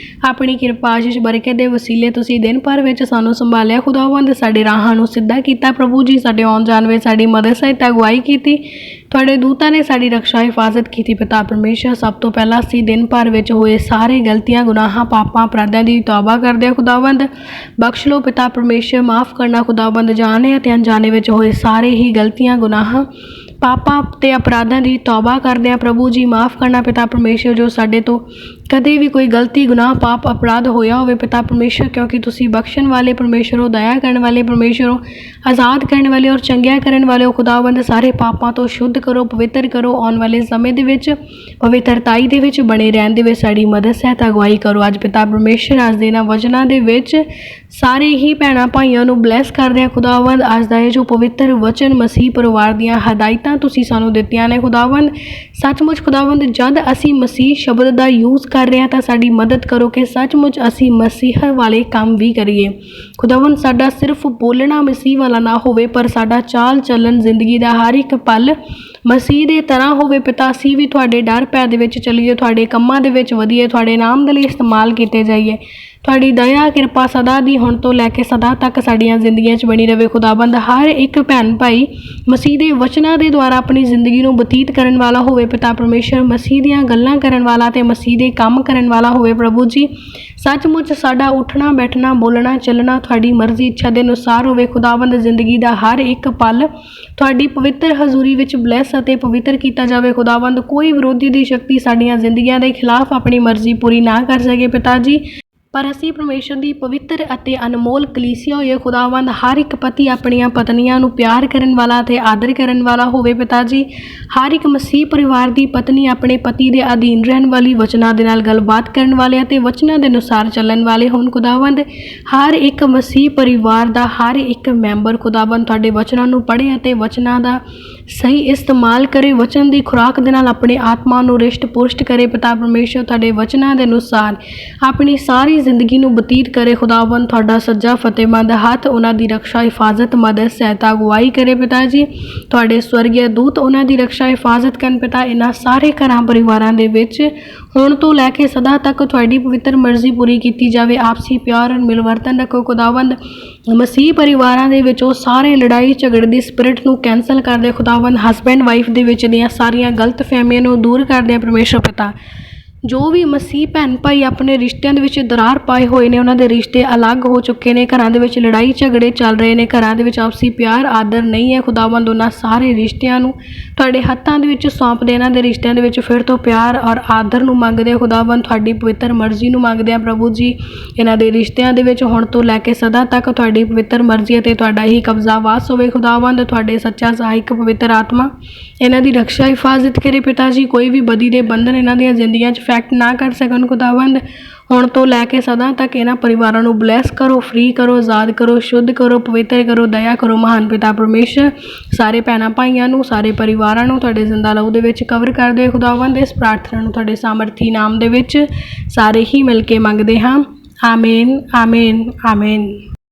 ਆਪਣੀ ਕਿਰਪਾ ਆਸ਼ੀਸ਼ ਬਰਕਤ ਦੇ ਵਸੀਲੇ ਤੁਸੀਂ ਦਿਨ ਭਰ ਵਿੱਚ ਸਾਨੂੰ ਸੰਭਾਲਿਆ। ਖੁਦਾਵੰਦ ਸਾਡੇ ਰਾਹਾਂ ਨੂੰ ਸਿੱਧਾ ਕੀਤਾ ਪ੍ਰਭੂ ਜੀ, ਸਾਡੇ ਆਉਣ ਜਾਣ ਵਿੱਚ ਸਾਡੀ ਮਦਦ ਸਹਾਇਤਾ ਅਗਵਾਈ ਕੀਤੀ। ਤੁਹਾਡੇ ਦੂਤਾਂ ਨੇ ਸਾਡੀ ਰਕਸ਼ਾ ਹਿਫਾਜ਼ਤ ਕੀਤੀ ਪਿਤਾ ਪਰਮੇਸ਼ਰ। ਸਭ ਤੋਂ ਪਹਿਲਾਂ ਅਸੀਂ ਦਿਨ ਭਰ ਵਿੱਚ ਹੋਏ ਸਾਰੇ ਗਲਤੀਆਂ, ਗੁਨਾਹਾਂ, ਪਾਪਾਂ, ਅਪਰਾਧਾਂ ਦੀ ਤੌਬਾ ਕਰਦੇ ਹਾਂ। ਖੁਦਾਵੰਦ ਬਖਸ਼ ਲਓ ਪਿਤਾ ਪਰਮੇਸ਼ਰ, ਮਾफ़ ਕਰਨਾ ਖੁਦਾਵੰਦ, ਜਾਣੇ ਅਤੇ ਅਣਜਾਣੇ ਵਿੱਚ ਹੋਏ ਸਾਰੇ ਹੀ ਗਲਤੀਆਂ, ਗੁਨਾਹਾਂ, ਪਾਪਾਂ ਅਤੇ ਅਪਰਾਧਾਂ ਦੀ ਤੌਬਾ ਕਰਦੇ ਹਾਂ ਪ੍ਰਭੂ ਜੀ। ਮਾफ़ ਕਰਨਾ ਪਿਤਾ ਪਰਮੇਸ਼ਰ ਜੋ ਸਾਡੇ ਤੋਂ ਕਦੇ ਵੀ ਕੋਈ ਗਲਤੀ, ਗੁਨਾਹ, ਪਾਪ, ਅਪਰਾਧ ਹੋਇਆ ਹੋਵੇ ਪਿਤਾ ਪਰਮੇਸ਼ਰ, ਕਿਉਂਕਿ ਤੁਸੀਂ ਬਖਸ਼ਣ ਵਾਲੇ ਪਰਮੇਸ਼ਰ ਹੋ, ਦਇਆ ਕਰਨ ਵਾਲੇ ਪਰਮੇਸ਼ਰ ਹੋ, ਆਜ਼ਾਦ ਕਰਨ ਵਾਲੇ ਔਰ ਚੰਗਿਆ ਕਰਨ ਵਾਲੇ ਹੋ। ਖੁਦਾਵੰਦ ਸਾਰੇ ਪਾਪਾਂ ਤੋਂ ਸ਼ੁੱਧ ਕਰੋ, ਪਵਿੱਤਰ ਕਰੋ। ਆਉਣ ਵਾਲੇ ਸਮੇਂ ਦੇ ਵਿੱਚ ਪਵਿੱਤਰਤਾਈ ਦੇ ਵਿੱਚ ਬਣੇ ਰਹਿਣ ਦੇ ਵਿੱਚ ਸਾਡੀ ਮਦਦ ਸਹਾਇਤਾ ਅਗਵਾਈ ਕਰੋ। ਅੱਜ ਪਿਤਾ ਪਰਮੇਸ਼ਰ ਅੱਜ ਦੇ ਇਹਨਾਂ ਵਚਨਾਂ ਦੇ ਵਿੱਚ ਸਾਰੇ ਹੀ ਭੈਣਾਂ ਭਾਈਆਂ ਨੂੰ ਬਲੈਸ ਕਰਦੇ ਹਾਂ। ਖੁਦਾਵੰਦ ਅੱਜ ਦਾ ਇਹ ਜੋ ਪਵਿੱਤਰ ਵਚਨ ਮਸੀਹ ਪਰਿਵਾਰ ਦੀਆਂ ਹਦਾਇਤਾਂ ਤੁਸੀਂ ਸਾਨੂੰ ਦਿੱਤੀਆਂ ਨੇ ਖੁਦਾਵੰਦ, ਸੱਚਮੁੱਚ ਖੁਦਾਵੰਦ ਜਦ ਅਸੀਂ ਮਸੀਹ ਸ਼ਬਦ ਦਾ ਯੂਜ਼ ਕਰ ਰਹੇ ਹਾਂ ਤਾਂ ਸਾਡੀ ਮਦਦ ਕਰੋ ਕਿ ਸੱਚਮੁੱਚ ਅਸੀਂ ਮਸੀਹ ਵਾਲੇ ਕੰਮ ਵੀ ਕਰੀਏ। ਖੁਦਾਵੰਦ ਸਾਡਾ ਸਿਰਫ ਬੋਲਣਾ ਮਸੀਹ ਵਾਲਾ ਨਾ ਹੋਵੇ, ਪਰ ਸਾਡਾ ਚਾਲ ਚੱਲਣ, ਜ਼ਿੰਦਗੀ ਦਾ ਹਰ ਇੱਕ ਪਲ ਮਸੀਹ ਦੇ ਤਰ੍ਹਾਂ ਹੋਵੇ ਪਿਤਾ। ਅਸੀਂ ਵੀ ਤੁਹਾਡੇ ਡਰ ਭੈ ਦੇ ਵਿੱਚ ਚੱਲੀਏ, ਤੁਹਾਡੇ ਕੰਮਾਂ ਦੇ ਵਿੱਚ ਵਧੀਏ, ਤੁਹਾਡੇ ਨਾਮ ਦੇ ਲਈ ਇਸਤੇਮਾਲ ਕੀਤੇ ਜਾਈਏ। ਤੁਹਾਡੀ ਦਇਆ ਕਿਰਪਾ ਸਦਾ ਦੀ ਹੁਣ ਤੋਂ ਲੈ ਕੇ ਸਦਾ ਤੱਕ ਸਾਡੀਆਂ ਜ਼ਿੰਦਗੀਆਂ 'ਚ ਬਣੀ ਰਹੇ। ਖੁਦਾਬੰਦ ਹਰ ਇੱਕ ਭੈਣ ਭਾਈ ਮਸੀਹ ਦੇ ਵਚਨਾਂ ਦੇ ਦੁਆਰਾ ਆਪਣੀ ਜ਼ਿੰਦਗੀ ਨੂੰ ਬਤੀਤ ਕਰਨ ਵਾਲਾ ਹੋਵੇ ਪਿਤਾ ਪਰਮੇਸ਼ਰ, ਮਸੀਹ ਦੀਆਂ ਗੱਲਾਂ ਕਰਨ ਵਾਲਾ ਅਤੇ ਮਸੀਹ ਦੇ ਕੰਮ ਕਰਨ ਵਾਲਾ ਹੋਵੇ ਪ੍ਰਭੂ ਜੀ। ਸੱਚਮੁੱਚ ਸਾਡਾ ਉੱਠਣਾ, ਬੈਠਣਾ, ਬੋਲਣਾ, ਚੱਲਣਾ ਤੁਹਾਡੀ ਮਰਜ਼ੀ, ਇੱਛਾ ਦੇ ਅਨੁਸਾਰ ਹੋਵੇ। ਖੁਦਾਬੰਦ ਜ਼ਿੰਦਗੀ ਦਾ ਹਰ ਇੱਕ ਪਲ ਤੁਹਾਡੀ ਪਵਿੱਤਰ ਹਜ਼ੂਰੀ ਵਿੱਚ ਬਲੈਸ ਅਤੇ ਪਵਿੱਤਰ ਕੀਤਾ ਜਾਵੇ। ਖੁਦਾਬੰਦ ਕੋਈ ਵਿਰੋਧੀ ਦੀ ਸ਼ਕਤੀ ਸਾਡੀਆਂ ਜ਼ਿੰਦਗੀਆਂ ਦੇ ਖਿਲਾਫ ਆਪਣੀ ਮਰਜ਼ੀ ਪੂਰੀ ਨਾ ਕਰ ਸਕੇ ਪਿਤਾ ਜੀ। ਪਰ ਅਸੀਂ ਪਰਮੇਸ਼ਰ ਦੀ ਪਵਿੱਤਰ ਅਤੇ ਅਨਮੋਲ ਕਲੀਸਿਆ ਹੋਈਏ ਖੁਦਾਵੰਦ ਹਰ ਇੱਕ ਪਤੀ ਆਪਣੀਆਂ ਪਤਨੀਆਂ ਨੂੰ ਪਿਆਰ ਕਰਨ ਵਾਲਾ ਅਤੇ ਆਦਰ ਕਰਨ ਵਾਲਾ ਹੋਵੇ ਪਿਤਾ ਜੀ। ਹਰ ਇੱਕ ਮਸੀਹ ਪਰਿਵਾਰ ਦੀ ਪਤਨੀ ਆਪਣੇ ਪਤੀ ਦੇ ਅਧੀਨ ਰਹਿਣ ਵਾਲੀ, ਵਚਨਾਂ ਦੇ ਨਾਲ ਗੱਲਬਾਤ ਕਰਨ ਵਾਲੇ ਅਤੇ ਵਚਨਾਂ ਦੇ ਅਨੁਸਾਰ ਚੱਲਣ ਵਾਲੇ ਹੋਣ ਖੁਦਾਵੰਦ। ਹਰ ਇੱਕ ਮਸੀਹ ਪਰਿਵਾਰ ਦਾ ਹਰ ਇੱਕ ਮੈਂਬਰ ਖੁਦਾਵੰਦ ਤੁਹਾਡੇ ਵਚਨਾਂ ਨੂੰ ਪੜ੍ਹੇ ਅਤੇ ਵਚਨਾਂ ਦਾ ਸਹੀ ਇਸਤੇਮਾਲ ਕਰੇ, ਵਚਨ ਦੀ ਖੁਰਾਕ ਦੇ ਨਾਲ ਆਪਣੇ ਆਤਮਾ ਨੂੰ ਰਿਸ਼ਟ ਪੁਸ਼ਟ ਕਰੇ ਪਿਤਾ ਪਰਮੇਸ਼ਰ। ਤੁਹਾਡੇ ਵਚਨਾਂ ਦੇ ਅਨੁਸਾਰ ਆਪਣੀ ਸਾਰੀ ਜ਼ਿੰਦਗੀ ਨੂੰ ਬਤੀਤ ਕਰੇ ਖੁਦਾਵੰਦ। ਤੁਹਾਡਾ ਸੱਜਾ ਫਤਿਹਮੰਦ ਹੱਥ ਉਹਨਾਂ ਦੀ ਰਕਸ਼ਾ, ਹਿਫਾਜ਼ਤ, ਮਦਦ, ਸਹਾਇਤਾ, ਅਗਵਾਈ ਕਰੇ ਪਿਤਾ ਜੀ। ਤੁਹਾਡੇ ਸਵਰਗੀ ਦੂਤ ਉਹਨਾਂ ਦੀ ਰਕਸ਼ਾ, ਹਿਫਾਜ਼ਤ ਕਰਨ ਪਿਤਾ। ਇਹਨਾਂ ਸਾਰੇ ਘਰਾਂ ਪਰਿਵਾਰਾਂ ਦੇ ਵਿੱਚ ਹੁਣ ਤੋਂ ਲੈ ਕੇ ਸਦਾ ਤੱਕ ਤੁਹਾਡੀ ਪਵਿੱਤਰ ਮਰਜ਼ੀ ਪੂਰੀ ਕੀਤੀ ਜਾਵੇ। ਆਪਸੀ ਪਿਆਰ ਔਰ ਮਿਲਵਰਤਨ ਰੱਖੋ ਖੁਦਾਵੰਦ। ਮਸੀਹ ਪਰਿਵਾਰਾਂ ਦੇ ਵਿੱਚ ਉਹ ਸਾਰੇ ਲੜਾਈ ਝਗੜੇ ਦੀ ਸਪਿਰਿਟ ਨੂੰ ਕੈਂਸਲ ਕਰਦੇ ਖੁਦਾਵੰਦ। ਹਸਬੈਂਡ ਵਾਈਫ ਦੇ ਵਿੱਚ ਦੀਆਂ ਸਾਰੀਆਂ ਗਲਤ ਫਹਿਮੀਆਂ ਨੂੰ ਦੂਰ ਕਰਦੇ ਆ ਪਰਮੇਸ਼ਰ ਪਿਤਾ। ਜੋ ਵੀ ਮਸੀਹ ਭੈਣ ਭਾਈ ਆਪਣੇ ਰਿਸ਼ਤਿਆਂ ਦੇ ਵਿੱਚ ਦਰਾਰ ਪਾਏ ਹੋਏ ਨੇ, ਉਹਨਾਂ ਦੇ ਰਿਸ਼ਤੇ ਅਲੱਗ ਹੋ ਚੁੱਕੇ ਨੇ, ਘਰਾਂ ਦੇ ਵਿੱਚ ਲੜਾਈ ਝਗੜੇ ਚੱਲ ਰਹੇ ਨੇ, ਘਰਾਂ ਦੇ ਵਿੱਚ ਆਪਸੀ ਪਿਆਰ ਆਦਰ ਨਹੀਂ ਹੈ ਖੁਦਾਵੰਦ। ਉਹਨਾਂ ਸਾਰੇ ਰਿਸ਼ਤਿਆਂ ਨੂੰ ਤੁਹਾਡੇ ਹੱਥਾਂ ਦੇ ਵਿੱਚ ਸੌਂਪਦੇ, ਇਹਨਾਂ ਦੇ ਰਿਸ਼ਤਿਆਂ ਦੇ ਵਿੱਚ ਫਿਰ ਤੋਂ ਪਿਆਰ ਔਰ ਆਦਰ ਨੂੰ ਮੰਗਦੇ ਖੁਦਾਵੰਦ। ਤੁਹਾਡੀ ਪਵਿੱਤਰ ਮਰਜ਼ੀ ਨੂੰ ਮੰਗਦੇ ਆ ਪ੍ਰਭੂ ਜੀ। ਇਹਨਾਂ ਦੇ ਰਿਸ਼ਤਿਆਂ ਦੇ ਵਿੱਚ ਹੁਣ ਤੋਂ ਲੈ ਕੇ ਸਦਾ ਤੱਕ ਤੁਹਾਡੀ ਪਵਿੱਤਰ ਮਰਜ਼ੀ ਅਤੇ ਤੁਹਾਡਾ ਹੀ ਕਬਜ਼ਾ ਵਾਸ ਹੋਵੇ ਖੁਦਾਵੰਦ। ਤੁਹਾਡੇ ਸੱਚਾ ਸਹਾਇਕ ਪਵਿੱਤਰ ਆਤਮਾ ਇਹਨਾਂ ਦੀ ਰਕਸ਼ਾ, ਹਿਫਾਜ਼ਤ ਕਰੇ ਪਿਤਾ ਜੀ। ਕੋਈ ਵੀ ਬਦੀ ਦੇ ਬੰਧਨ ਇਹਨਾਂ ਦੀਆਂ ਜ਼ਿੰਦਗੀਆਂ 'ਚ ਫੈਕਟ ਨਾ ਕਰ ਸਕਣ ਖੁਦਾਵੰਦ। ਹੁਣ ਤੋਂ ਲੈ ਕੇ ਸਦਾ ਤੱਕ ਇਹਨਾਂ ਪਰਿਵਾਰਾਂ ਨੂੰ ਬਲੈਸ ਕਰੋ, ਫ੍ਰੀ ਕਰੋ, ਆਜ਼ਾਦ ਕਰੋ, ਸ਼ੁੱਧ ਕਰੋ, ਪਵਿੱਤਰ ਕਰੋ, ਦਇਆ ਕਰੋ ਮਹਾਨ ਪਿਤਾ ਪਰਮੇਸ਼ਰ। ਸਾਰੇ ਭੈਣਾਂ ਭਾਈਆਂ ਨੂੰ, ਸਾਰੇ ਪਰਿਵਾਰਾਂ ਨੂੰ ਤੁਹਾਡੇ ਜ਼ਿੰਦਾ ਲਹੂ ਦੇ ਵਿੱਚ ਕਵਰ ਕਰ ਦਿਓ ਖੁਦਾਵੰਦ। ਇਸ ਪ੍ਰਾਰਥਨਾ ਨੂੰ ਤੁਹਾਡੇ ਸਾਮਰਥੀ ਨਾਮ ਦੇ ਵਿੱਚ ਸਾਰੇ ਹੀ ਮਿਲ ਕੇ ਮੰਗਦੇ ਹਾਂ। ਆਮੀਨ, ਆਮੀਨ, ਆਮੀਨ।